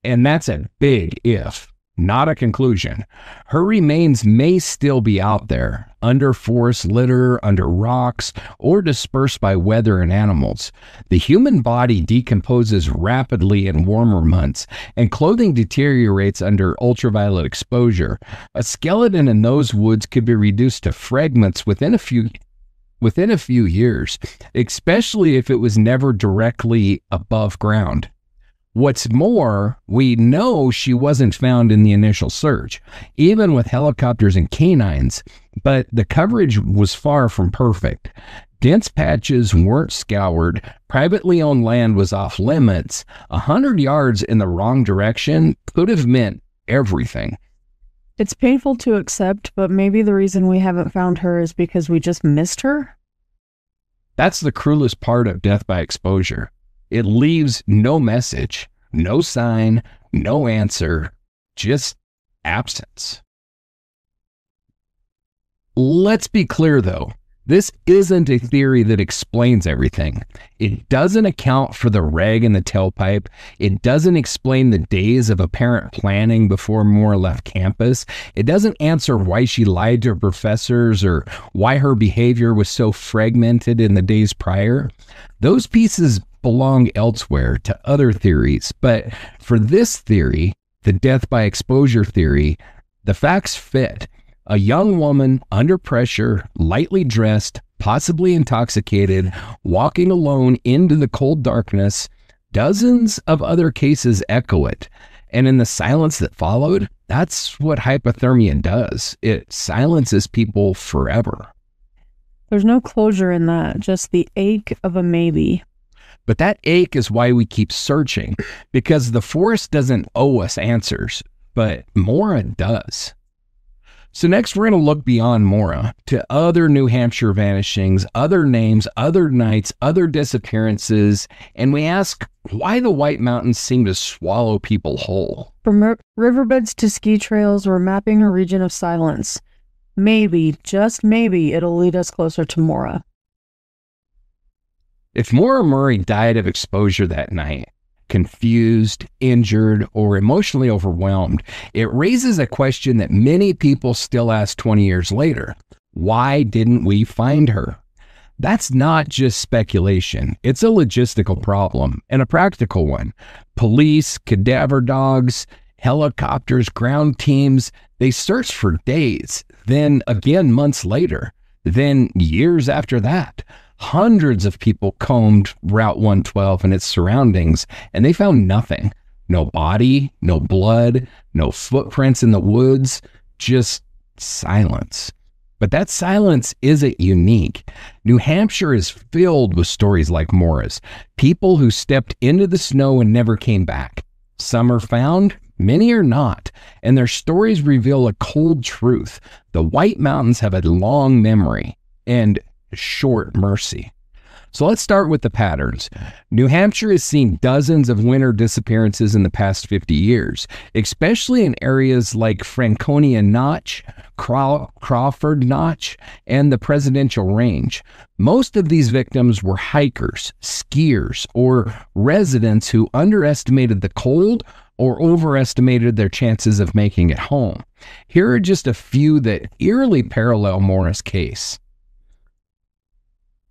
and that's a big if, not a conclusion, her remains may still be out there, under forest litter, under rocks, or dispersed by weather and animals. The human body decomposes rapidly in warmer months, and clothing deteriorates under ultraviolet exposure. A skeleton in those woods could be reduced to fragments within a few years, especially if it was never directly above ground. What's more, we know she wasn't found in the initial search, even with helicopters and canines, but the coverage was far from perfect. Dense patches weren't scoured, privately owned land was off limits. 100 yards in the wrong direction could have meant everything. It's painful to accept, but maybe the reason we haven't found her is because we just missed her? That's the cruelest part of death by exposure. It leaves no message, no sign, no answer, just absence. Let's be clear, though. This isn't a theory that explains everything. It doesn't account for the rag in the tailpipe. It doesn't explain the days of apparent planning before Maura left campus. It doesn't answer why she lied to her professors or why her behavior was so fragmented in the days prior. Those pieces belong elsewhere to other theories. But for this theory, the death by exposure theory, the facts fit. A young woman under pressure, lightly dressed, possibly intoxicated, walking alone into the cold darkness. Dozens of other cases echo it. And in the silence that followed, that's what hypothermia does. It silences people forever. There's no closure in that, just the ache of a maybe. But that ache is why we keep searching, because the forest doesn't owe us answers, but Maura does. So next, we're going to look beyond Maura to other New Hampshire vanishings, other names, other nights, other disappearances, and we ask why the White Mountains seem to swallow people whole. From riverbeds to ski trails, we're mapping a region of silence. Maybe, just maybe, it'll lead us closer to Maura. If Maura Murray died of exposure that night, confused, injured, or emotionally overwhelmed, it raises a question that many people still ask 20 years later. Why didn't we find her? That's not just speculation. It's a logistical problem and a practical one. Police, cadaver dogs, helicopters, ground teams, they searched for days, then again months later, then years after that. Hundreds of people combed Route 112 and its surroundings, and they found nothing. No body, no blood, no footprints in the woods, just silence. But that silence isn't unique. New Hampshire is filled with stories like Maura's, people who stepped into the snow and never came back. Some are found, many are not, and their stories reveal a cold truth. The White Mountains have a long memory and short mercy. So let's start with the patterns. New Hampshire has seen dozens of winter disappearances in the past 50 years, especially in areas like Franconia Notch, Crawford Notch, and the Presidential Range. Most of these victims were hikers, skiers, or residents who underestimated the cold or overestimated their chances of making it home. Here are just a few that eerily parallel Maura's case.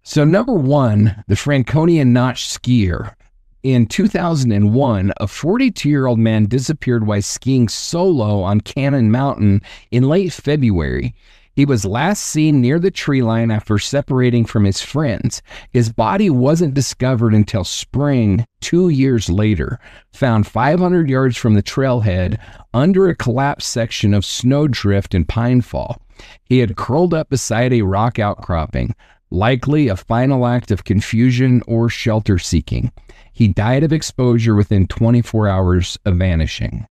So number one, the Franconia Notch skier. In 2001, a 42-year-old man disappeared while skiing solo on Cannon Mountain in late February. He was last seen near the tree line after separating from his friends. His body wasn't discovered until spring 2 years later, found 500 yards from the trailhead under a collapsed section of snowdrift and pinefall. He had curled up beside a rock outcropping, likely a final act of confusion or shelter seeking. He died of exposure within 24 hours of vanishing.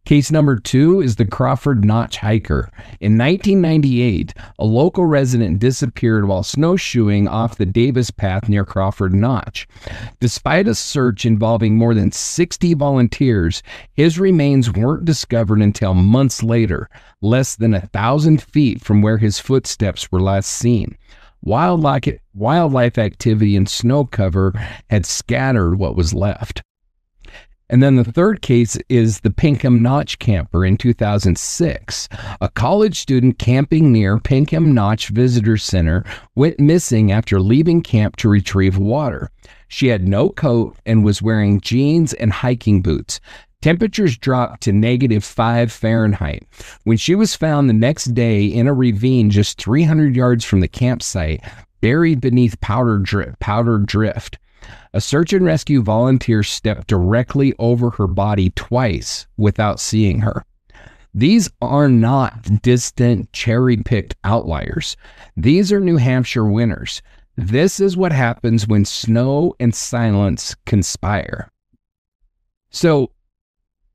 Case number two is the Crawford Notch hiker. In 1998, a local resident disappeared while snowshoeing off the Davis Path near Crawford Notch. Despite a search involving more than 60 volunteers, his remains weren't discovered until months later, less than 1,000 feet from where his footsteps were last seen. Wildlife activity and snow cover had scattered what was left. And then the third case is the Pinkham Notch camper in 2006. A college student camping near Pinkham Notch Visitor Center went missing after leaving camp to retrieve water. She had no coat and was wearing jeans and hiking boots. Temperatures dropped to -5 Fahrenheit. When she was found the next day in a ravine just 300 yards from the campsite, buried beneath powder drift. A search and rescue volunteer stepped directly over her body twice without seeing her. These are not distant, cherry-picked outliers. These are New Hampshire winners. This is what happens when snow and silence conspire. So,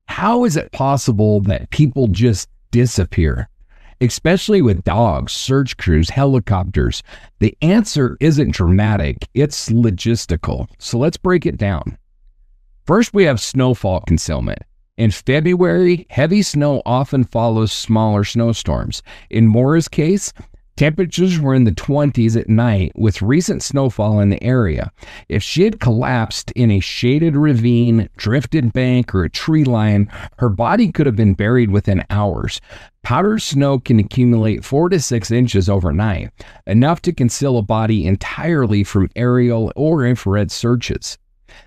how is it possible that people just disappear? Especially with dogs, search crews, helicopters. The answer isn't dramatic, it's logistical. So let's break it down. First, we have snowfall concealment. In February, heavy snow often follows smaller snowstorms. In Maura's case, temperatures were in the 20s at night with recent snowfall in the area. If she had collapsed in a shaded ravine, drifted bank, or a tree line, her body could have been buried within hours. Powdered snow can accumulate 4 to 6 inches overnight, enough to conceal a body entirely from aerial or infrared searches.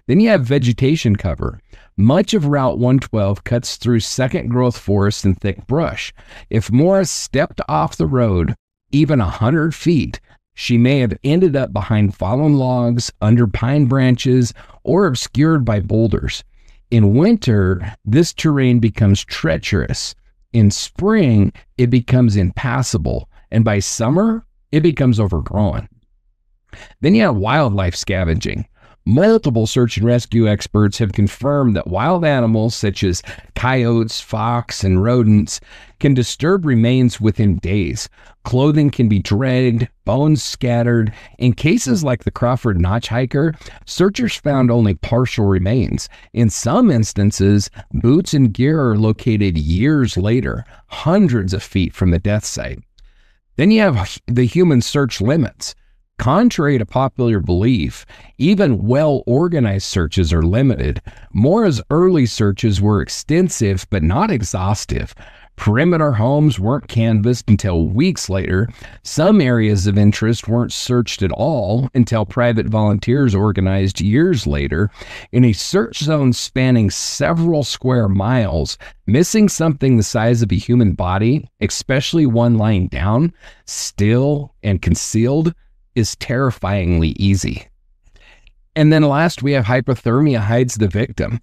Then you have vegetation cover. Much of Route 112 cuts through second-growth forest and thick brush. If Maura stepped off the road even 100 feet, she may have ended up behind fallen logs, under pine branches, or obscured by boulders. In winter, this terrain becomes treacherous. In spring, it becomes impassable, and by summer, it becomes overgrown. Then you have wildlife scavenging. Multiple search and rescue experts have confirmed that wild animals such as coyotes, fox, and rodents can disturb remains within days. Clothing can be dragged, bones scattered. In cases like the Crawford Notch hiker, searchers found only partial remains. In some instances, boots and gear are located years later, hundreds of feet from the death site. Then you have the human search limits. Contrary to popular belief, even well-organized searches are limited. Maura's early searches were extensive but not exhaustive. Perimeter homes weren't canvassed until weeks later. Some areas of interest weren't searched at all until private volunteers organized years later. In a search zone spanning several square miles, missing something the size of a human body, especially one lying down, still and concealed, is terrifyingly easy. And then last, we have hypothermia hides the victim.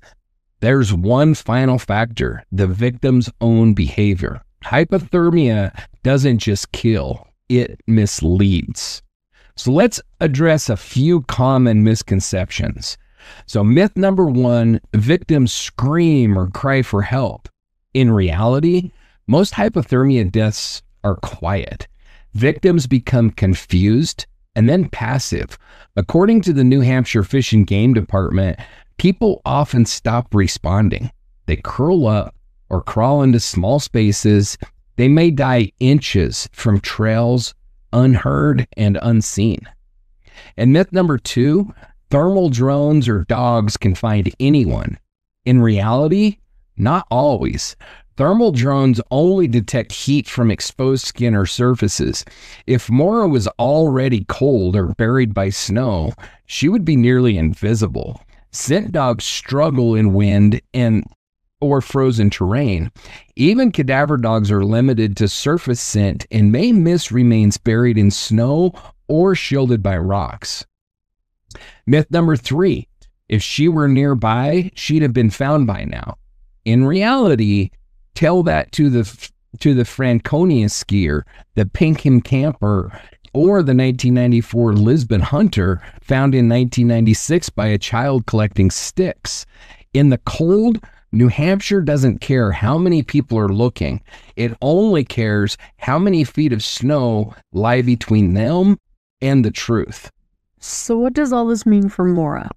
There's one final factor: the victim's own behavior. Hypothermia doesn't just kill, it misleads. So let's address a few common misconceptions. So myth number 1, victims scream or cry for help. In reality, most hypothermia deaths are quiet. Victims become confused and then passive. According to the New Hampshire Fish and Game Department, people often stop responding. They curl up or crawl into small spaces. They may die inches from trails unheard and unseen. And myth number 2, thermal drones or dogs can find anyone. In reality, not always. Thermal drones only detect heat from exposed skin or surfaces. If Maura was already cold or buried by snow, she would be nearly invisible. Scent dogs struggle in wind or frozen terrain. Even cadaver dogs are limited to surface scent and may miss remains buried in snow or shielded by rocks. Myth number 3, if she were nearby, she'd have been found by now. In reality, tell that to the Franconia skier, the Pinkham camper, or the 1994 Lisbon hunter found in 1996 by a child collecting sticks. In the cold, New Hampshire doesn't care how many people are looking. It only cares how many feet of snow lie between them and the truth. So what does all this mean for Maura?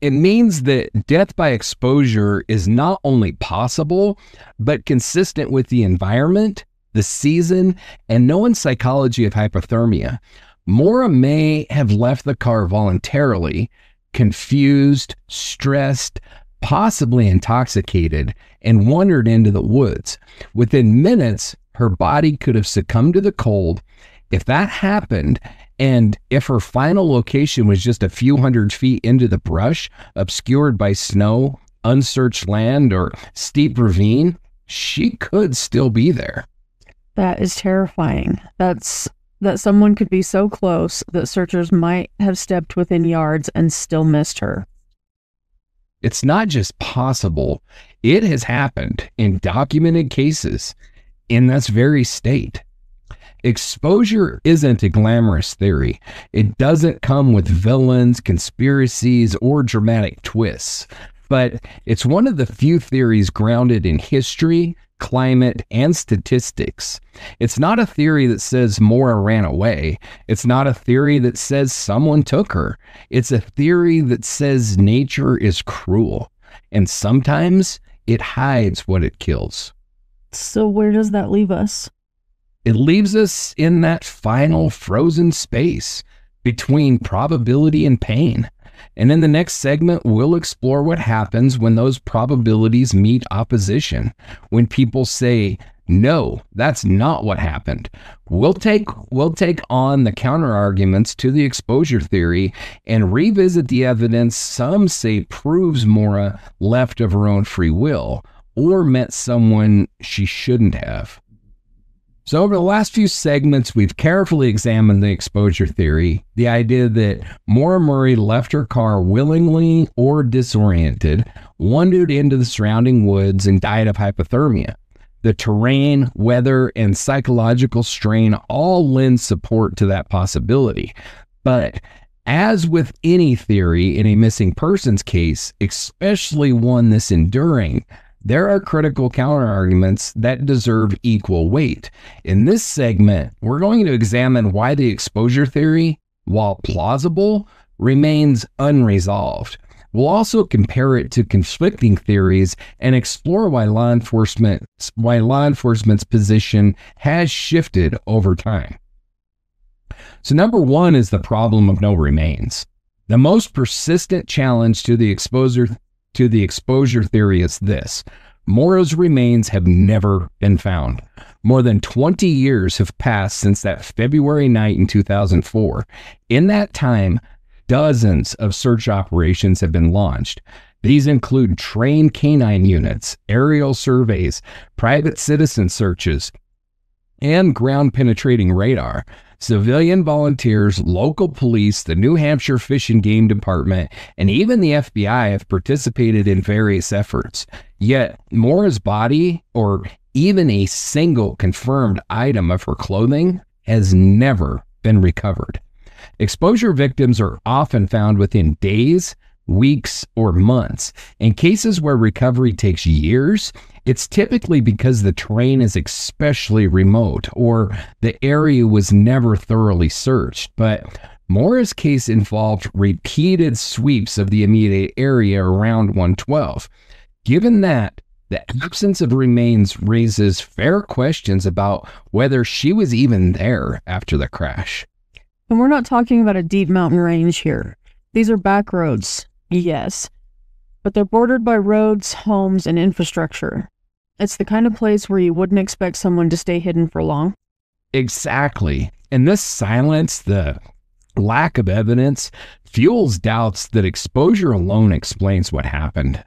It means that death by exposure is not only possible, but consistent with the environment, the season, and known psychology of hypothermia. Maura may have left the car voluntarily, confused, stressed, possibly intoxicated, and wandered into the woods. Within minutes, her body could have succumbed to the cold. If that happened, and if her final location was just a few hundred feet into the brush, obscured by snow, unsearched land, or steep ravine, she could still be there. That is terrifying. That someone could be so close that searchers might have stepped within yards and still missed her. It's not just possible, it has happened in documented cases in this very state. Exposure isn't a glamorous theory. It doesn't come with villains, conspiracies, or dramatic twists. But it's one of the few theories grounded in history, climate, and statistics. It's not a theory that says Maura ran away. It's not a theory that says someone took her. It's a theory that says nature is cruel, and sometimes it hides what it kills. So where does that leave us? It leaves us in that final frozen space between probability and pain. And in the next segment, we'll explore what happens when those probabilities meet opposition. When people say, no, that's not what happened. We'll take on the counter arguments to the exposure theory and revisit the evidence some say proves Maura left of her own free will or met someone she shouldn't have. So over the last few segments, we've carefully examined the exposure theory, the idea that Maura Murray left her car willingly or disoriented, wandered into the surrounding woods, and died of hypothermia. The terrain, weather, and psychological strain all lend support to that possibility. But as with any theory in a missing persons case, especially one this enduring, there are critical counterarguments that deserve equal weight. In this segment, we're going to examine why the exposure theory, while plausible, remains unresolved. We'll also compare it to conflicting theories and explore why law enforcement's position has shifted over time. So number one is the problem of no remains. The most persistent challenge to the exposure theory is this: Maura's remains have never been found. More than 20 years have passed since that February night in 2004. In that time, dozens of search operations have been launched. These include trained canine units, aerial surveys, private citizen searches, and ground-penetrating radar. Civilian volunteers, local police, the New Hampshire Fish and Game Department, and even the FBI have participated in various efforts. Yet, Maura's body, or even a single confirmed item of her clothing, has never been recovered. Exposure victims are often found within days, weeks, or months. In cases where recovery takes years, it's typically because the terrain is especially remote or the area was never thoroughly searched. But Maura's case involved repeated sweeps of the immediate area around 112. Given that, the absence of remains raises fair questions about whether she was even there after the crash. And we're not talking about a deep mountain range here. These are back roads, yes, but they're bordered by roads, homes, and infrastructure. It's the kind of place where you wouldn't expect someone to stay hidden for long. Exactly. And this silence, the lack of evidence, fuels doubts that exposure alone explains what happened.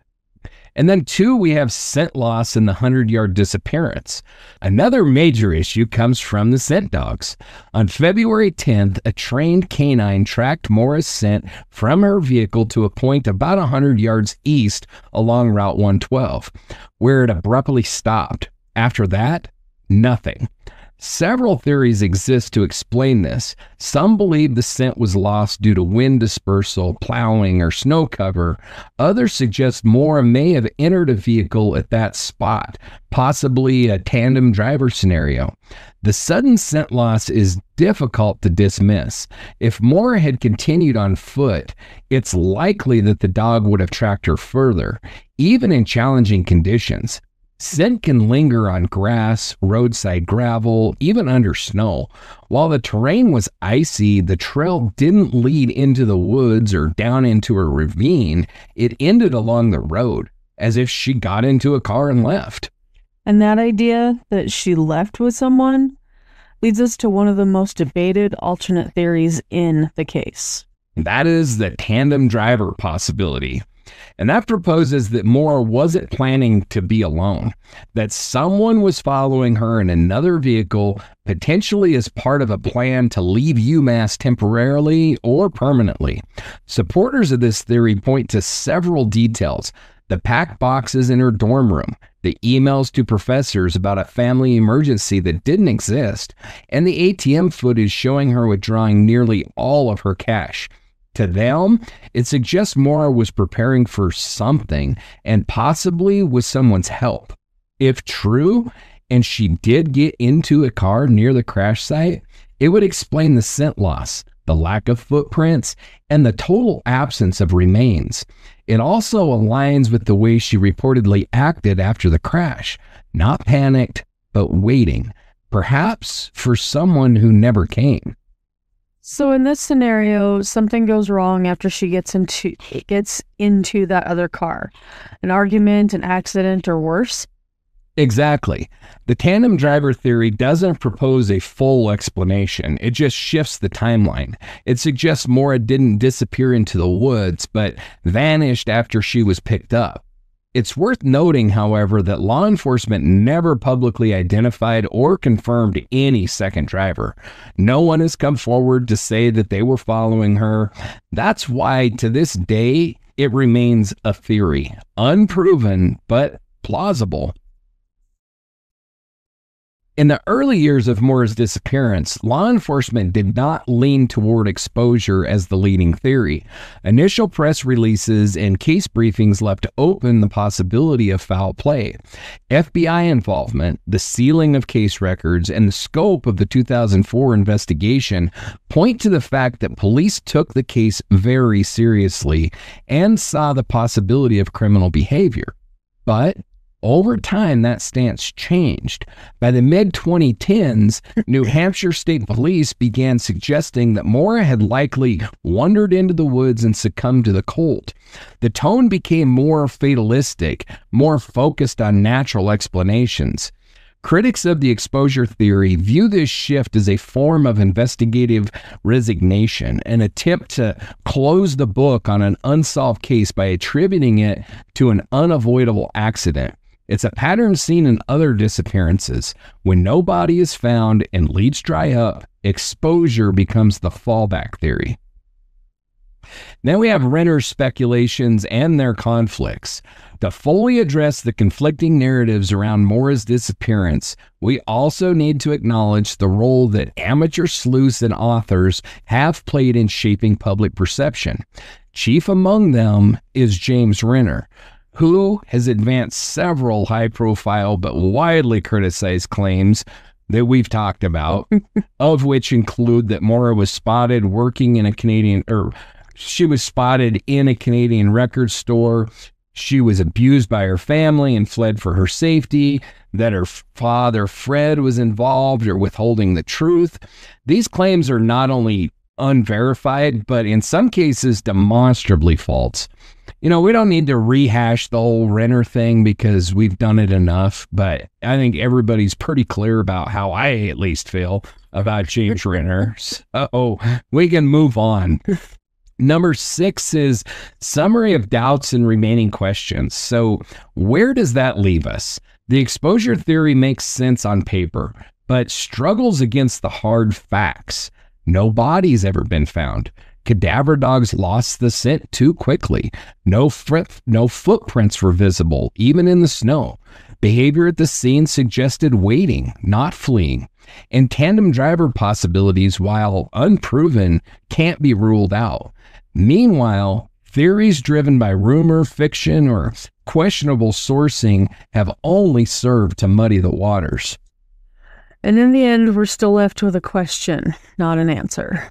And then two, we have scent loss and the 100-yard disappearance. Another major issue comes from the scent dogs. On February 10th, a trained canine tracked Maura's scent from her vehicle to a point about 100 yards east along Route 112, where it abruptly stopped. After that, nothing. Several theories exist to explain this. Some believe the scent was lost due to wind dispersal, plowing, or snow cover. Others suggest Maura may have entered a vehicle at that spot, possibly a tandem driver scenario. The sudden scent loss is difficult to dismiss. If Maura had continued on foot, it's likely that the dog would have tracked her further, even in challenging conditions. Scent can linger on grass, roadside gravel, even under snow. While the terrain was icy, the trail didn't lead into the woods or down into a ravine. It ended along the road, as if she got into a car and left. And that idea that she left with someone leads us to one of the most debated alternate theories in the case. That is the tandem driver possibility. And that proposes that Maura wasn't planning to be alone, that someone was following her in another vehicle, potentially as part of a plan to leave UMass temporarily or permanently. Supporters of this theory point to several details: the packed boxes in her dorm room, the emails to professors about a family emergency that didn't exist, and the ATM footage showing her withdrawing nearly all of her cash. To them, it suggests Maura was preparing for something and possibly with someone's help. If true, and she did get into a car near the crash site, it would explain the scent loss, the lack of footprints, and the total absence of remains. It also aligns with the way she reportedly acted after the crash, not panicked, but waiting, perhaps for someone who never came. So in this scenario, something goes wrong after she gets into that other car. An argument, an accident, or worse. Exactly. The tandem driver theory doesn't propose a full explanation. It just shifts the timeline. It suggests Maura didn't disappear into the woods, but vanished after she was picked up. It's worth noting, however, that law enforcement never publicly identified or confirmed any second driver. No one has come forward to say that they were following her. That's why, to this day, it remains a theory. Unproven, but plausible. In the early years of Maura's disappearance, law enforcement did not lean toward exposure as the leading theory. Initial press releases and case briefings left open the possibility of foul play. FBI involvement, the sealing of case records, and the scope of the 2004 investigation point to the fact that police took the case very seriously and saw the possibility of criminal behavior. But over time, that stance changed. By the mid-2010s, New Hampshire State Police began suggesting that Maura had likely wandered into the woods and succumbed to the cold. The tone became more fatalistic, more focused on natural explanations. Critics of the exposure theory view this shift as a form of investigative resignation, an attempt to close the book on an unsolved case by attributing it to an unavoidable accident. It's a pattern seen in other disappearances. When no body is found and leads dry up, exposure becomes the fallback theory. Now we have Renner's speculations and their conflicts. To fully address the conflicting narratives around Maura's disappearance, we also need to acknowledge the role that amateur sleuths and authors have played in shaping public perception. Chief among them is James Renner, who has advanced several high-profile but widely criticized claims that we've talked about, of which include that Maura was spotted working in a she was spotted in a Canadian record store, she was abused by her family and fled for her safety, that her father Fred was involved or withholding the truth. These claims are not only unverified, but in some cases demonstrably false. You know, we don't need to rehash the whole Renner thing because we've done it enough, but I think everybody's pretty clear about how I at least feel about James Renner. So we can move on. Number 6 is summary of doubts and remaining questions. So where does that leave us? The exposure theory makes sense on paper, but struggles against the hard facts. No body's ever been found. Cadaver dogs lost the scent too quickly. No footprints were visible, even in the snow. Behavior at the scene suggested waiting, not fleeing. And tandem driver possibilities, while unproven, can't be ruled out. Meanwhile, theories driven by rumor, fiction, or questionable sourcing have only served to muddy the waters. And in the end, we're still left with a question, not an answer.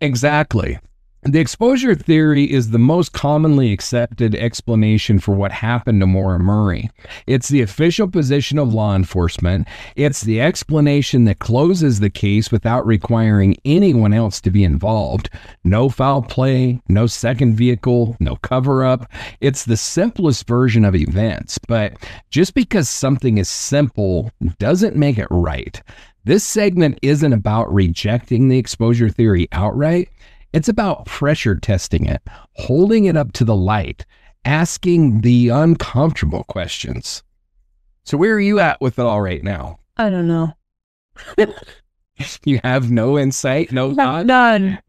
Exactly. The exposure theory is the most commonly accepted explanation for what happened to Maura Murray. It's the official position of law enforcement. It's the explanation that closes the case without requiring anyone else to be involved. No foul play, no second vehicle, no cover-up. It's the simplest version of events, but just because something is simple doesn't make it right. This segment isn't about rejecting the exposure theory outright. It's about pressure testing it, holding it up to the light, asking the uncomfortable questions. So where are you at with it all right now? I don't know. You have no insight, no thought? None.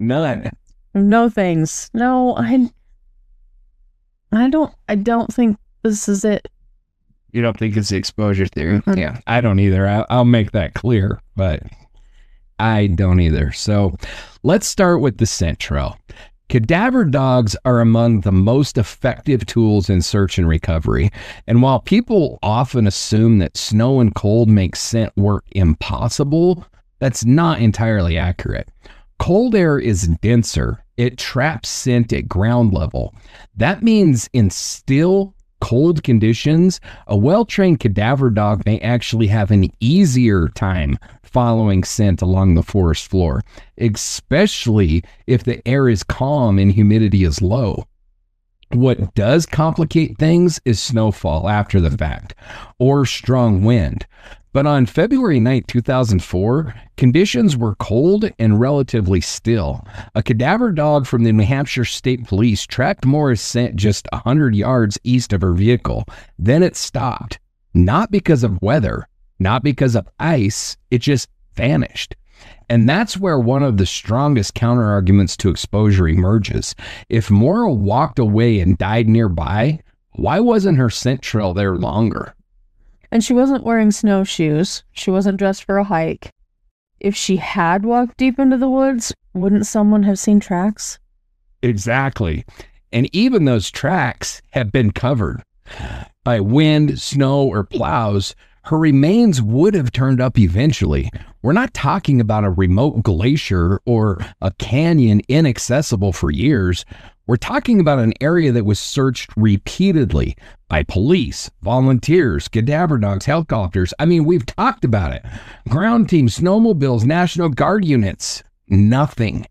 No things. No, I don't think this is it. You don't think it's the exposure theory? Yeah, I don't either. I'll make that clear, but I don't either. So let's start with the scent trail. Cadaver dogs are among the most effective tools in search and recovery. And while people often assume that snow and cold make scent work impossible, that's not entirely accurate. Cold air is denser. It traps scent at ground level. That means in still, cold conditions, a well-trained cadaver dog may actually have an easier time following scent along the forest floor, especially if the air is calm and humidity is low. What does complicate things is snowfall after the fact, or strong wind. But on February 9, 2004, conditions were cold and relatively still. A cadaver dog from the New Hampshire State Police tracked Maura's scent just 100 yards east of her vehicle. Then it stopped. Not because of weather, not because of ice, it just vanished. And that's where one of the strongest counterarguments to exposure emerges. If Maura walked away and died nearby, why wasn't her scent trail there longer? And she wasn't wearing snowshoes. She wasn't dressed for a hike. If she had walked deep into the woods, wouldn't someone have seen tracks? Exactly. And even those tracks have been covered by wind, snow, or plows. Her remains would have turned up eventually. We're not talking about a remote glacier or a canyon inaccessible for years. We're talking about an area that was searched repeatedly by police, volunteers, cadaver dogs, helicopters. I mean, we've talked about it. Ground teams, snowmobiles, National Guard units. Nothing.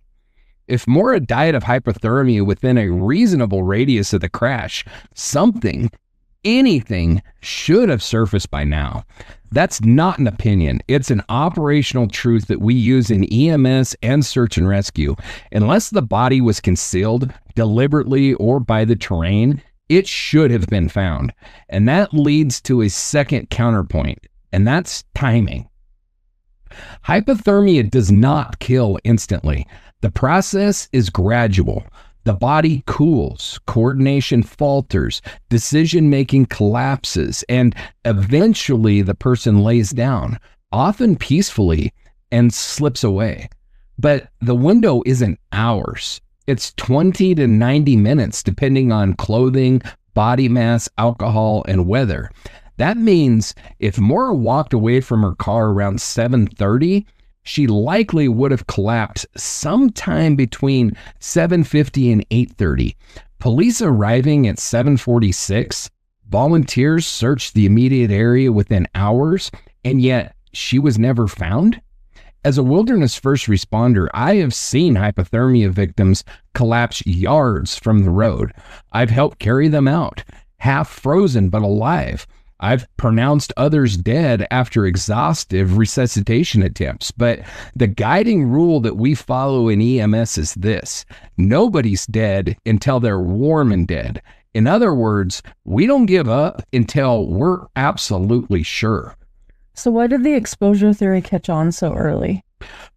If Maura died of hypothermia within a reasonable radius of the crash, anything should have surfaced by now. That's not an opinion. It's an operational truth that we use in EMS and search and rescue. Unless the body was concealed deliberately or by the terrain, it should have been found. And that leads to a second counterpoint, and that's timing. Hypothermia does not kill instantly. The process is gradual. The body cools, coordination falters, decision-making collapses, and eventually the person lays down, often peacefully, and slips away. But the window isn't hours. It's 20 to 90 minutes, depending on clothing, body mass, alcohol, and weather. That means if Maura walked away from her car around 7:30, she likely would have collapsed sometime between 7:50 and 8:30. Police arriving at 7:46, volunteers searched the immediate area within hours, and yet she was never found? As a wilderness first responder, I have seen hypothermia victims collapse yards from the road. I've helped carry them out, half frozen but alive. I've pronounced others dead after exhaustive resuscitation attempts, but the guiding rule that we follow in EMS is this: nobody's dead until they're warm and dead. In other words, we don't give up until we're absolutely sure. So why did the exposure theory catch on so early?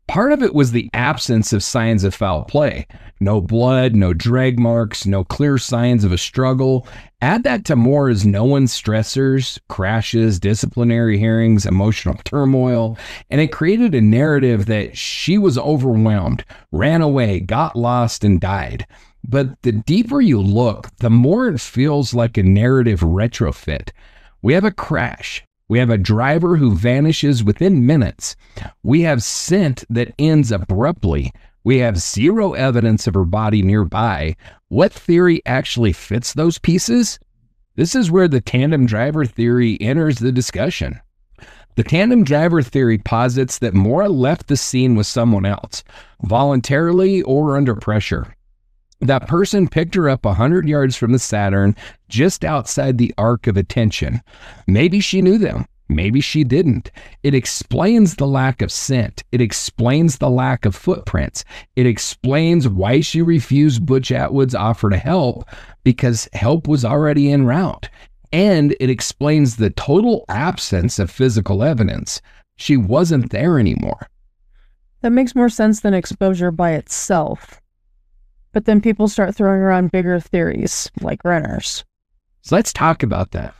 Part of it was the absence of signs of foul play. No blood, no drag marks, no clear signs of a struggle. Add that to Maura's known stressors, crashes, disciplinary hearings, emotional turmoil, and it created a narrative that she was overwhelmed, ran away, got lost, and died. But the deeper you look, the more it feels like a narrative retrofit. We have a crash. We have a driver who vanishes within minutes. We have scent that ends abruptly. We have zero evidence of her body nearby. What theory actually fits those pieces? This is where the tandem driver theory enters the discussion. The tandem driver theory posits that Maura left the scene with someone else, voluntarily or under pressure. That person picked her up 100 yards from the Saturn, just outside the arc of attention. Maybe she knew them. Maybe she didn't. It explains the lack of scent. It explains the lack of footprints. It explains why she refused Butch Atwood's offer to help, because help was already en route. And it explains the total absence of physical evidence. She wasn't there anymore. That makes more sense than exposure by itself. But then people start throwing around bigger theories, like Renner's. So let's talk about that.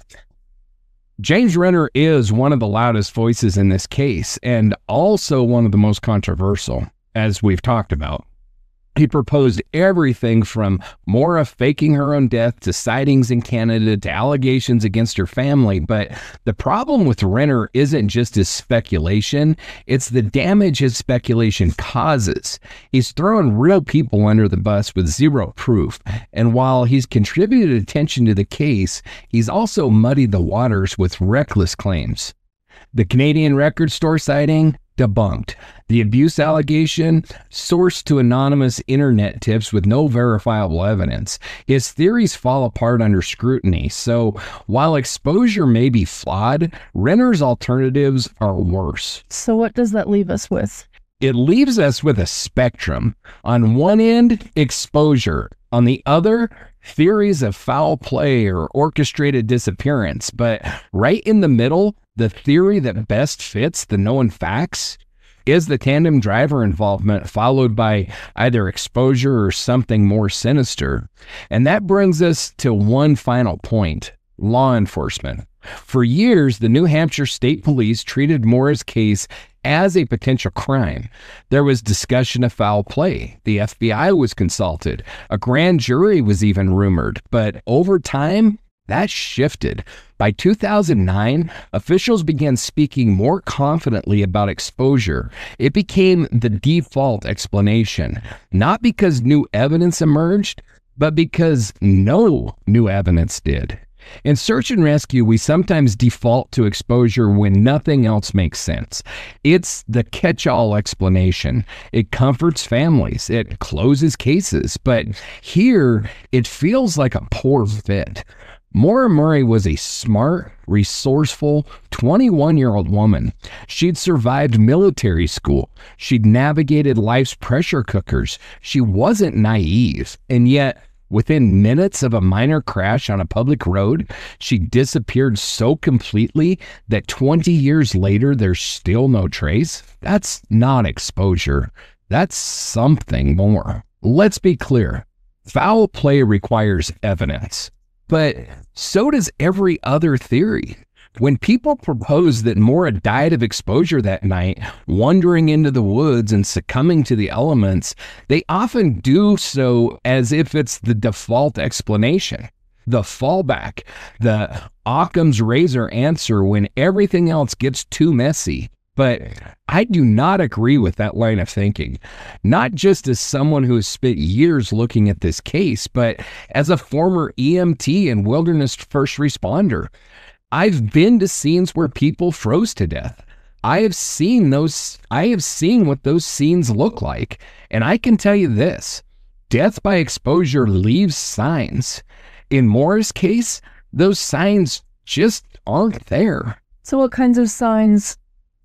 James Renner is one of the loudest voices in this case, and also one of the most controversial, as we've talked about. He proposed everything from Maura faking her own death to sightings in Canada to allegations against her family. But the problem with Renner isn't just his speculation, it's the damage his speculation causes. He's throwing real people under the bus with zero proof. And while he's contributed attention to the case, he's also muddied the waters with reckless claims. The Canadian record store sighting? Debunked. The abuse allegation? Sourced to anonymous internet tips with no verifiable evidence. His theories fall apart under scrutiny, so while exposure may be flawed, Renner's alternatives are worse. So what does that leave us with? It leaves us with a spectrum. On one end, exposure. On the other, theories of foul play or orchestrated disappearance. But right in the middle, the theory that best fits the known facts is the tandem driver involvement, followed by either exposure or something more sinister. And that brings us to one final point: law enforcement. For years, the New Hampshire State Police treated Maura's case as a potential crime. There was discussion of foul play. The FBI was consulted. A grand jury was even rumored. But over time, that shifted. By 2009, officials began speaking more confidently about exposure. It became the default explanation, not because new evidence emerged, but because no new evidence did. In search and rescue, we sometimes default to exposure when nothing else makes sense. It's the catch-all explanation. It comforts families. It closes cases. But here, it feels like a poor fit. Maura Murray was a smart, resourceful, 21-year-old woman. She'd survived military school. She'd navigated life's pressure cookers. She wasn't naive. And yet, within minutes of a minor crash on a public road, she disappeared so completely that 20 years later, there's still no trace. That's not exposure. That's something more. Let's be clear. Foul play requires evidence. But so does every other theory. When people propose that Maura died of exposure that night, wandering into the woods and succumbing to the elements, they often do so as if it's the default explanation, the fallback, the Occam's razor answer when everything else gets too messy. But I do not agree with that line of thinking, not just as someone who has spent years looking at this case, but as a former EMT and wilderness first responder. I've been to scenes where people froze to death. I have seen what those scenes look like. And I can tell you this: death by exposure leaves signs. In Maura's case, those signs just aren't there. So what kinds of signs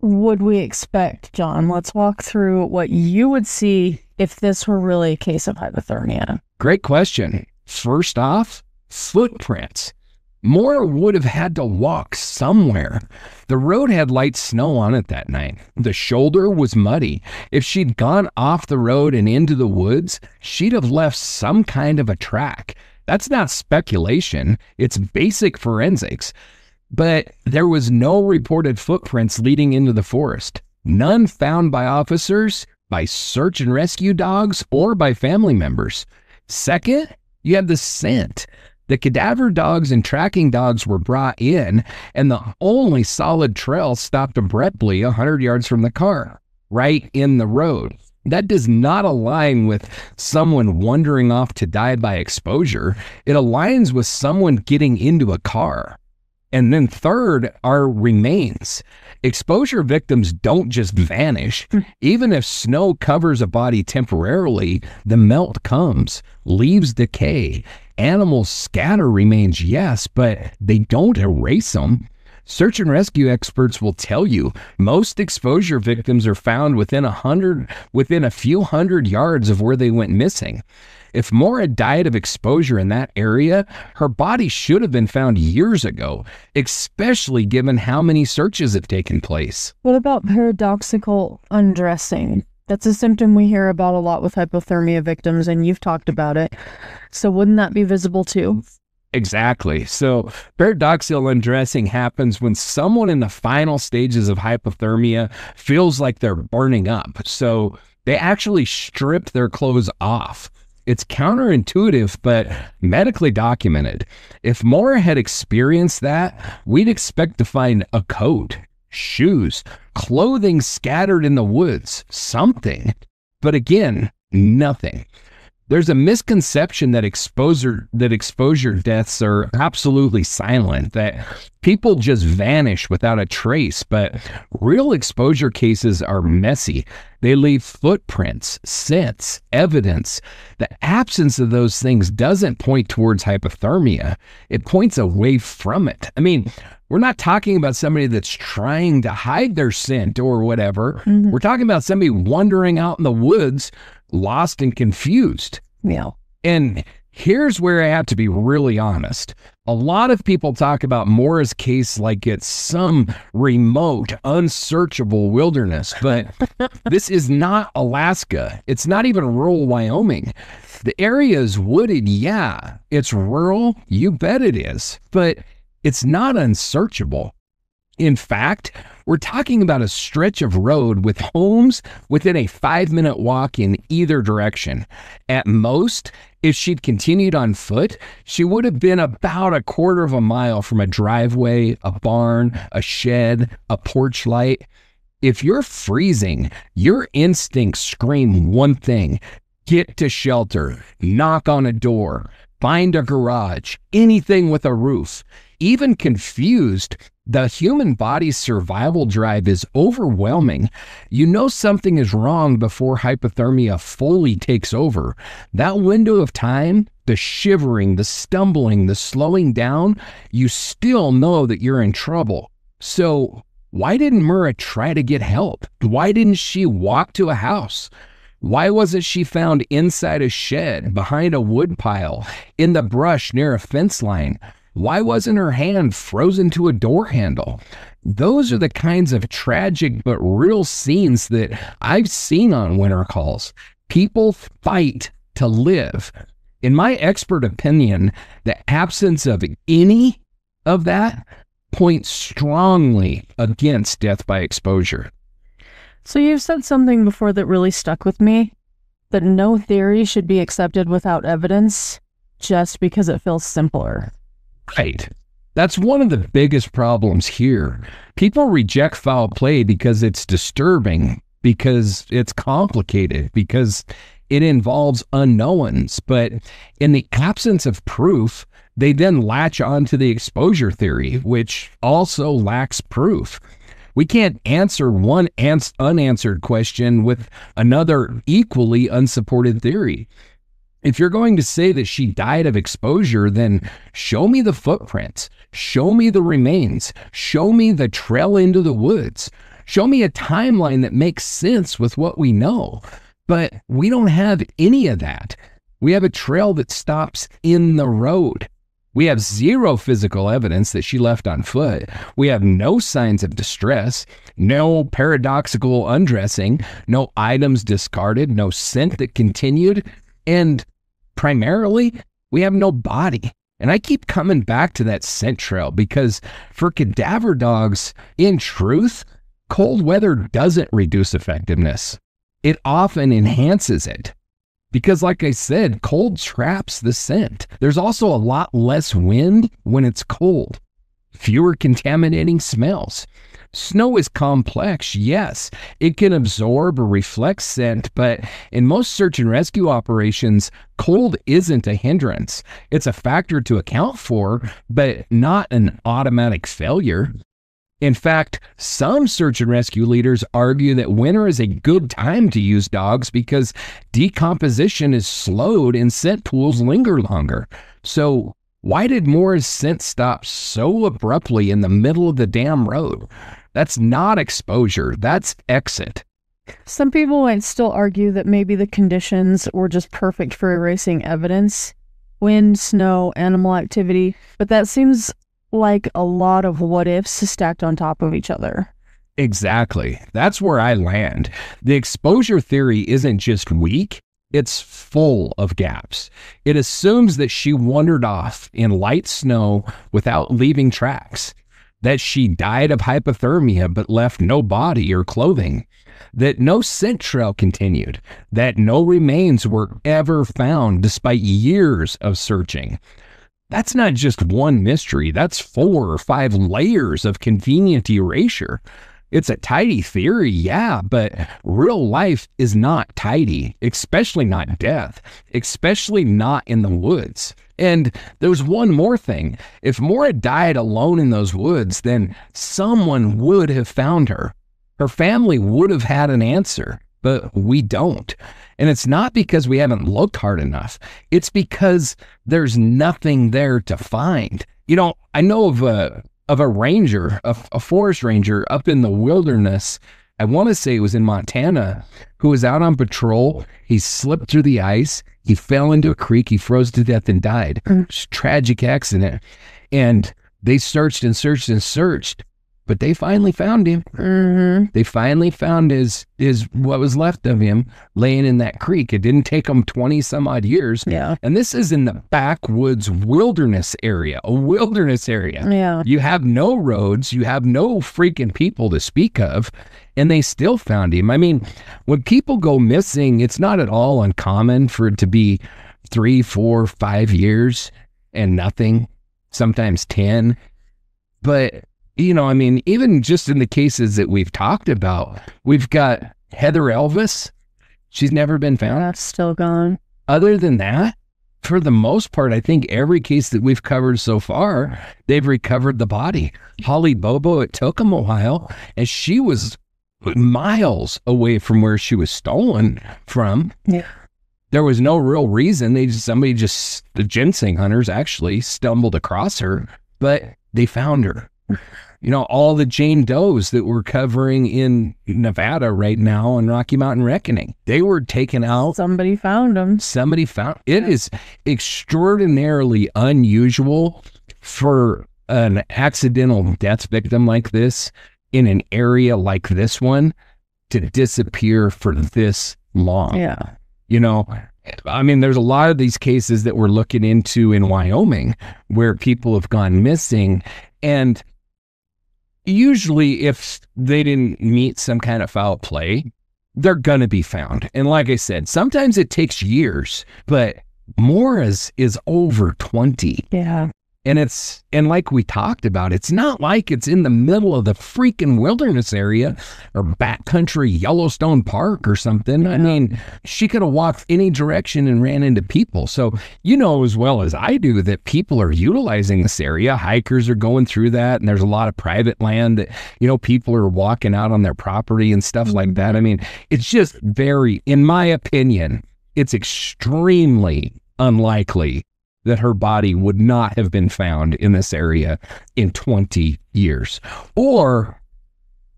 would we expect, John? Let's walk through what you would see if this were really a case of hypothermia. Great question. First off, footprints. Maura would have had to walk somewhere. The road had light snow on it that night. The shoulder was muddy. If she'd gone off the road and into the woods, she'd have left some kind of a track. That's not speculation. It's basic forensics. But there was no reported footprints leading into the forest. None found by officers, by search and rescue dogs, or by family members. Second, you have the scent. The cadaver dogs and tracking dogs were brought in, and the only solid trail stopped abruptly 100 yards from the car, right in the road. That does not align with someone wandering off to die by exposure. It aligns with someone getting into a car. And then third are remains. Exposure victims don't just vanish. Even if snow covers a body temporarily, the melt comes, leaves decay. Animals scatter remains, yes, but they don't erase them. Search and rescue experts will tell you most exposure victims are found within a few hundred yards of where they went missing. If Maura died of exposure in that area, her body should have been found years ago, especially given how many searches have taken place. What about paradoxical undressing? That's a symptom we hear about a lot with hypothermia victims, and you've talked about it. So wouldn't that be visible too? Exactly. So paradoxical undressing happens when someone in the final stages of hypothermia feels like they're burning up. So They actually strip their clothes off. It's counterintuitive, but medically documented. If Maura had experienced that, we'd expect to find a coat, shoes, clothing scattered in the woods, something. But again, nothing. There's a misconception that exposure deaths are absolutely silent, that people just vanish without a trace, but real exposure cases are messy. They leave footprints, scents, evidence. The absence of those things doesn't point towards hypothermia. It points away from it. I mean, we're not talking about somebody that's trying to hide their scent or whatever. Mm-hmm. We're talking about somebody wandering out in the woods, lost and confused. Yeah. And here's where I have to be really honest. A lot of people talk about Maura's case like it's some remote, unsearchable wilderness, but this is not Alaska. It's not even rural Wyoming. The area is wooded, yeah. It's rural, you bet it is, but it's not unsearchable. In fact, we're talking about a stretch of road with homes within a 5-minute walk in either direction. At most, if she'd continued on foot, she would have been about a quarter of a mile from a driveway, a barn, a shed, a porch light. If you're freezing, your instincts scream one thing: get to shelter, knock on a door, find a garage, anything with a roof. Even confused, the human body's survival drive is overwhelming. You know something is wrong before hypothermia fully takes over. That window of time, the shivering, the stumbling, the slowing down, you still know that you're in trouble. So why didn't Maura try to get help? Why didn't she walk to a house? Why wasn't she found inside a shed, behind a wood pile, in the brush near a fence line? Why wasn't her hand frozen to a door handle? Those are the kinds of tragic but real scenes that I've seen on winter calls. People fight to live. In my expert opinion, the absence of any of that points strongly against death by exposure. So you've said something before that really stuck with me, that no theory should be accepted without evidence just because it feels simpler. Right. That's one of the biggest problems here. People reject foul play because it's disturbing, because it's complicated, because it involves unknowns. But in the absence of proof, they then latch onto the exposure theory, which also lacks proof. We can't answer one unanswered question with another equally unsupported theory. If you're going to say that she died of exposure, then show me the footprints, show me the remains, show me the trail into the woods, show me a timeline that makes sense with what we know. But we don't have any of that. We have a trail that stops in the road. We have zero physical evidence that she left on foot. We have no signs of distress, no paradoxical undressing, no items discarded, no scent that continued, and primarily, we have no body. And I keep coming back to that scent trail because for cadaver dogs, in truth, cold weather doesn't reduce effectiveness. It often enhances it. Because like I said, cold traps the scent. There's also a lot less wind when it's cold. Fewer contaminating smells. Snow is complex, yes. It can absorb or reflect scent, but in most search and rescue operations, cold isn't a hindrance. It's a factor to account for, but not an automatic failure. In fact, some search and rescue leaders argue that winter is a good time to use dogs because decomposition is slowed and scent pools linger longer. So why did Maura's scent stop so abruptly in the middle of the damn road? That's not exposure, that's exit. Some people might still argue that maybe the conditions were just perfect for erasing evidence. Wind, snow, animal activity. But that seems like a lot of what ifs stacked on top of each other. Exactly. That's where I land. The exposure theory isn't just weak, it's full of gaps. It assumes that she wandered off in light snow without leaving tracks, that she died of hypothermia but left no body or clothing, that no scent trail continued, that no remains were ever found despite years of searching. That's not just one mystery. That's 4 or 5 layers of convenient erasure. It's a tidy theory, yeah, but real life is not tidy, especially not death, especially not in the woods. And there's one more thing. If Maura died alone in those woods, then someone would have found her. Her family would have had an answer, but we don't. And it's not because we haven't looked hard enough. It's because there's nothing there to find. You know, I know of a ranger, a forest ranger up in the wilderness. I want to say it was in Montana, who was out on patrol. He slipped through the ice. He fell into a creek. He froze to death and died. It's a tragic accident. And they searched and searched and searched, but they finally found him. They finally found his what was left of him laying in that creek. It didn't take them 20 some odd years. Yeah. And this is in the backwoods wilderness area, a wilderness area. Yeah. You have no roads, you have no freaking people to speak of, and they still found him. I mean, when people go missing, it's not at all uncommon for it to be 3, 4, 5 years and nothing, sometimes 10. But you know, I mean, even just in the cases that we've talked about, we've got Heather Elvis. She's never been found. That's still gone. Other than that, for the most part, I think every case that we've covered so far, they've recovered the body. Holly Bobo, it took them a while, and she was miles away from where she was stolen from. Yeah. There was no real reason. The ginseng hunters actually stumbled across her, but they found her. You know, all the Jane Does that we're covering in Nevada right now on Rocky Mountain Reckoning, they were taken out. Somebody found them. It is extraordinarily unusual for an accidental death victim like this in an area like this one to disappear for this long. Yeah. You know, I mean, there's a lot of these cases that we're looking into in Wyoming where people have gone missing, and usually if they didn't meet some kind of foul play, they're going to be found. And like I said, sometimes it takes years, but Maura's is over 20. Yeah. And like we talked about, it's not like it's in the middle of the freaking wilderness area or backcountry Yellowstone Park or something. I mean, she could have walked any direction and ran into people. So you know as well as I do that people are utilizing this area. Hikers are going through that, and there's a lot of private land that, you know, people are walking out on their property and stuff like that. I mean, it's just in my opinion, it's extremely unlikely that her body would not have been found in this area in 20 years. Or,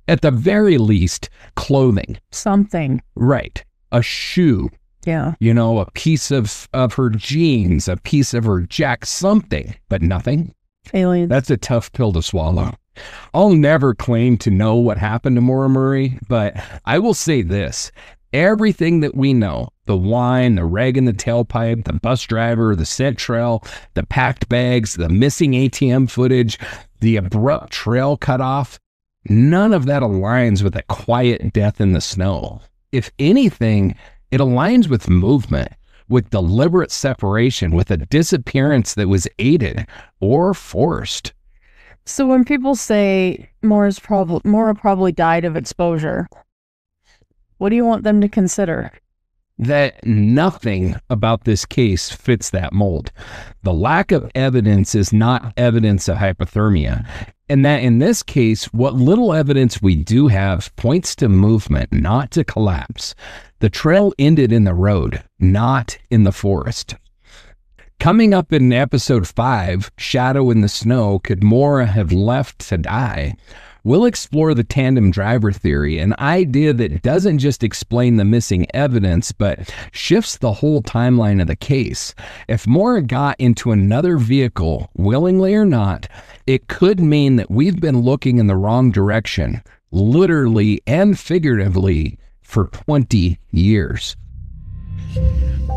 at the very least, clothing. Something. Right. A shoe. Yeah. You know, a piece of her jeans, a piece of her jacket, something, but nothing. Aliens. That's a tough pill to swallow. I'll never claim to know what happened to Maura Murray, but I will say this. Everything that we know, the wine, the rag in the tailpipe, the bus driver, the scent trail, the packed bags, the missing ATM footage, the abrupt trail cutoff, none of that aligns with a quiet death in the snow. If anything, it aligns with movement, with deliberate separation, with a disappearance that was aided or forced. So when people say Maura probably died of exposure, what do you want them to consider? That nothing about this case fits that mold. The lack of evidence is not evidence of hypothermia. And that in this case, what little evidence we do have points to movement, not to collapse. The trail ended in the road, not in the forest. Coming up in episode 5, Shadow in the Snow, Could Maura Have Left to Die? We'll explore the tandem driver theory, an idea that doesn't just explain the missing evidence, but shifts the whole timeline of the case. If Maura got into another vehicle, willingly or not, it could mean that we've been looking in the wrong direction, literally and figuratively, for 20 years.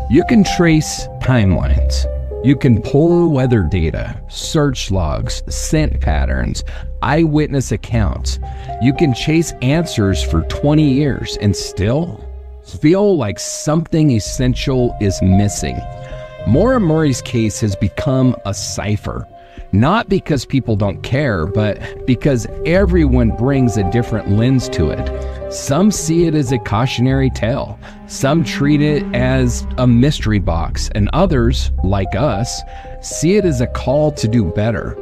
You can trace timelines. You can pull weather data, search logs, scent patterns, eyewitness accounts. You can chase answers for 20 years and still feel like something essential is missing. Maura Murray's case has become a cipher, not because people don't care, but because everyone brings a different lens to it. Some see it as a cautionary tale, some treat it as a mystery box, and others, like us, see it as a call to do better.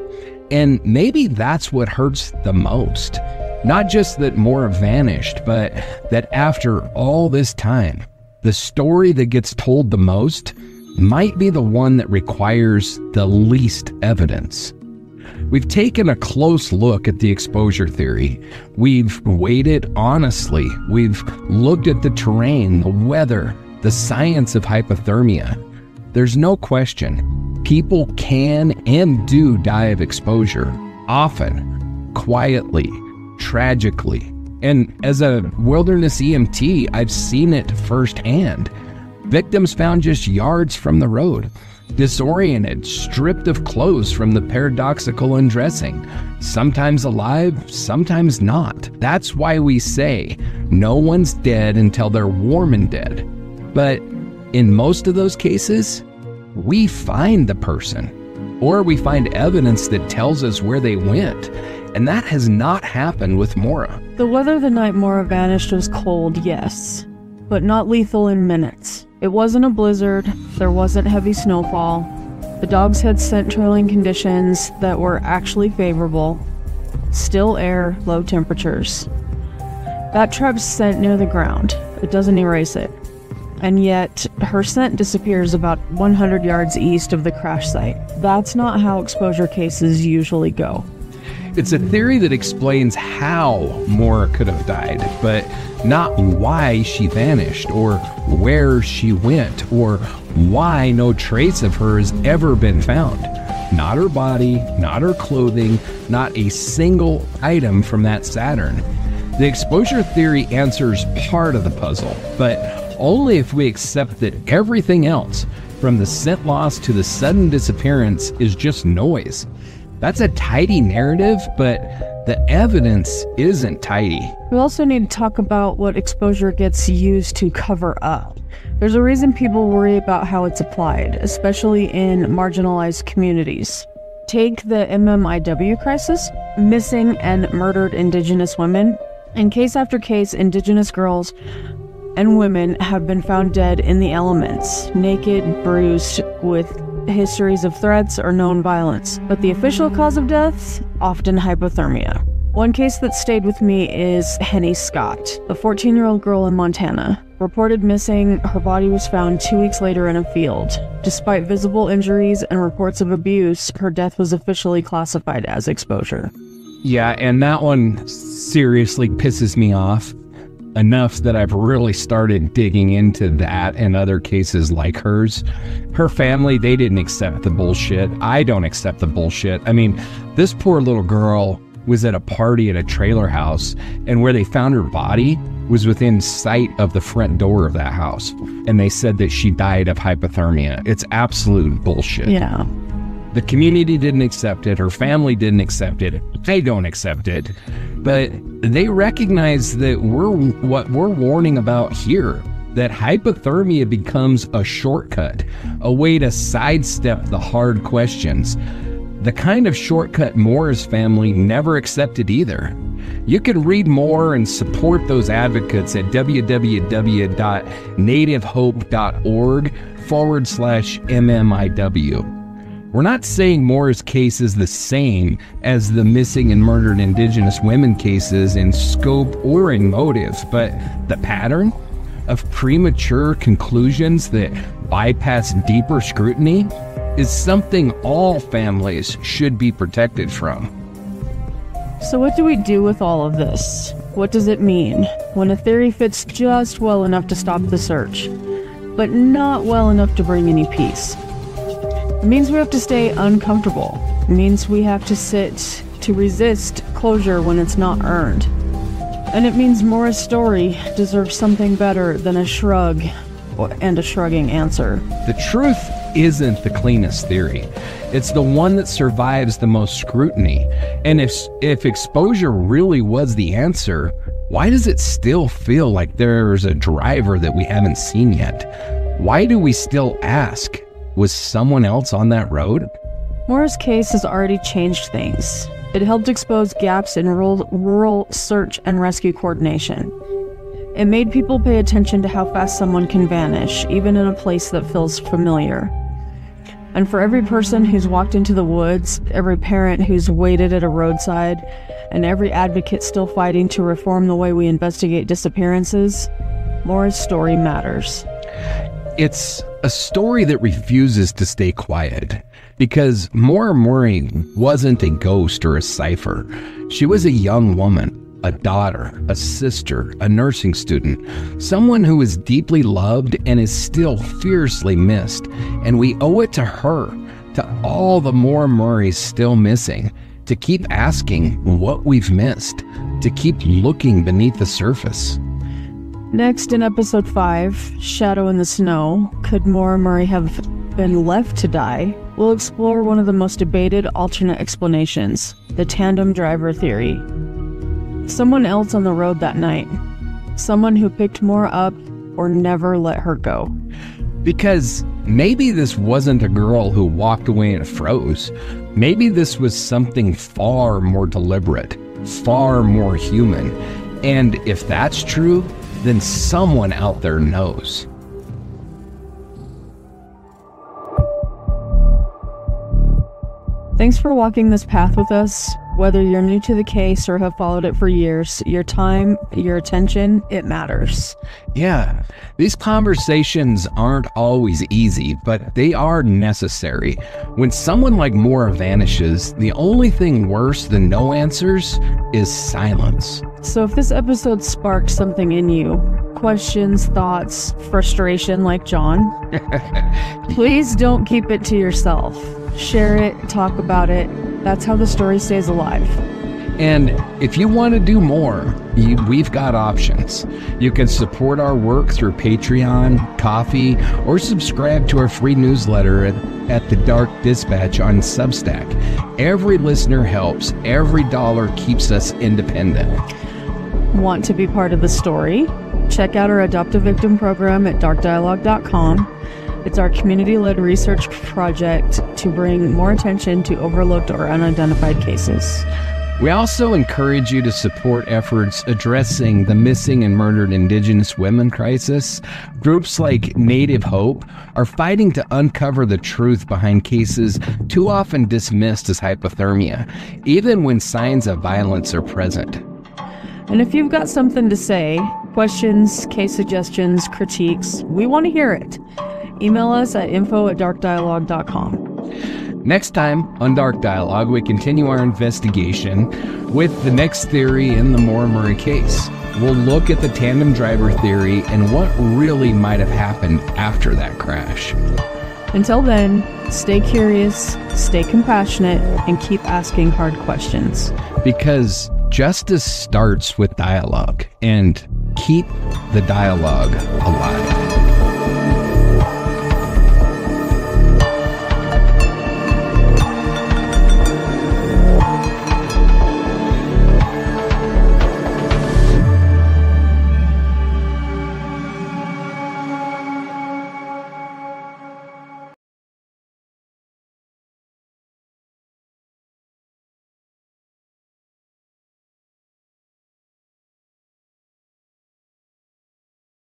And maybe that's what hurts the most. Not just that Maura vanished, but that after all this time, the story that gets told the most might be the one that requires the least evidence. We've taken a close look at the exposure theory. We've weighed it honestly. We've looked at the terrain, the weather, the science of hypothermia. There's no question, people can and do die of exposure, often, quietly, tragically. And as a wilderness EMT, I've seen it firsthand. Victims found just yards from the road, disoriented, stripped of clothes from the paradoxical undressing, sometimes alive, sometimes not. That's why we say no one's dead until they're warm and dead. But in most of those cases, we find the person, or we find evidence that tells us where they went. And that has not happened with Maura. The weather the night Maura vanished was cold, yes, but not lethal in minutes. It wasn't a blizzard, there wasn't heavy snowfall. The dogs had scent trailing conditions that were actually favorable. Still air, low temperatures. That traps scent near the ground. It doesn't erase it. And yet, her scent disappears about 100 yards east of the crash site. That's not how exposure cases usually go. It's a theory that explains how Maura could have died, but not why she vanished, or where she went, or why no trace of her has ever been found. Not her body, not her clothing, not a single item from that Saturn. The exposure theory answers part of the puzzle, but only if we accept that everything else, from the scent loss to the sudden disappearance, is just noise. That's a tidy narrative, but the evidence isn't tidy. We also need to talk about what exposure gets used to cover up. There's a reason people worry about how it's applied, especially in marginalized communities. Take the MMIW crisis, missing and murdered Indigenous women. In case after case, Indigenous girls and women have been found dead in the elements, naked, bruised, with histories of threats or known violence, but the official cause of death, often hypothermia. One case that stayed with me is Henny Scott, a 14-year-old girl in Montana. Reported missing, her body was found 2 weeks later in a field. Despite visible injuries and reports of abuse, her death was officially classified as exposure. Yeah, and that one seriously pisses me off enough that I've really started digging into that and other cases like hers. Her family, they didn't accept the bullshit. I don't accept the bullshit. I mean, this poor little girl was at a party at a trailer house, and where they found her body was within sight of the front door of that house. And they said that she died of hypothermia. It's absolute bullshit. Yeah. The community didn't accept it. Her family didn't accept it. They don't accept it. But they recognize that what we're warning about here, that hypothermia becomes a shortcut, a way to sidestep the hard questions. The kind of shortcut Maura's family never accepted either. You can read more and support those advocates at www.nativehope.org/MMIW. We're not saying Maura's case is the same as the missing and murdered Indigenous women cases in scope or in motive, but the pattern of premature conclusions that bypass deeper scrutiny is something all families should be protected from. So what do we do with all of this? What does it mean when a theory fits just well enough to stop the search, but not well enough to bring any peace? It means we have to stay uncomfortable. It means we have to sit to resist closure when it's not earned. And it means Maura's story deserves something better than a shrug and a shrugging answer. The truth isn't the cleanest theory. It's the one that survives the most scrutiny. And if exposure really was the answer, why does it still feel like there's a driver that we haven't seen yet? Why do we still ask? Was someone else on that road? Maura's case has already changed things. It helped expose gaps in rural search and rescue coordination. It made people pay attention to how fast someone can vanish, even in a place that feels familiar. And for every person who's walked into the woods, every parent who's waited at a roadside, and every advocate still fighting to reform the way we investigate disappearances, Maura's story matters. It's a story that refuses to stay quiet, because Maura Murray wasn't a ghost or a cipher. She was a young woman, a daughter, a sister, a nursing student, someone who is deeply loved and is still fiercely missed. And we owe it to her, to all the Maura Murrays still missing, to keep asking what we've missed, to keep looking beneath the surface. Next, in episode 5, Shadow in the Snow, Could Maura Murray have been left to die? We'll explore one of the most debated alternate explanations, the tandem driver theory. Someone else on the road that night. Someone who picked Maura up or never let her go. Because maybe this wasn't a girl who walked away and froze. Maybe this was something far more deliberate, far more human. And if that's true, then someone out there knows. Thanks for walking this path with us. Whether you're new to the case or have followed it for years, your time, your attention, it matters. Yeah, these conversations aren't always easy, but they are necessary. When someone like Maura vanishes, the only thing worse than no answers is silence. So if this episode sparked something in you, questions, thoughts, frustration like John, please don't keep it to yourself. Share it, talk about it. That's how the story stays alive. And if you want to do more, we've got options. You can support our work through Patreon, Coffee, or subscribe to our free newsletter at The Dark Dispatch on Substack. Every listener helps. Every dollar keeps us independent. Want to be part of the story? Check out our Adopt a Victim program at darkdialogue.com. It's our community-led research project to bring more attention to overlooked or unidentified cases. We also encourage you to support efforts addressing the missing and murdered Indigenous women crisis. Groups like Native Hope are fighting to uncover the truth behind cases too often dismissed as hypothermia, even when signs of violence are present. And if you've got something to say, questions, case suggestions, critiques, we want to hear it. Email us at info@darkdialogue.com. Next time on Dark Dialogue, we continue our investigation with the next theory in the Maura Murray case. We'll look at the tandem driver theory and what really might have happened after that crash. Until then, stay curious, stay compassionate, and keep asking hard questions. Because justice starts with dialogue, and keep the dialogue alive.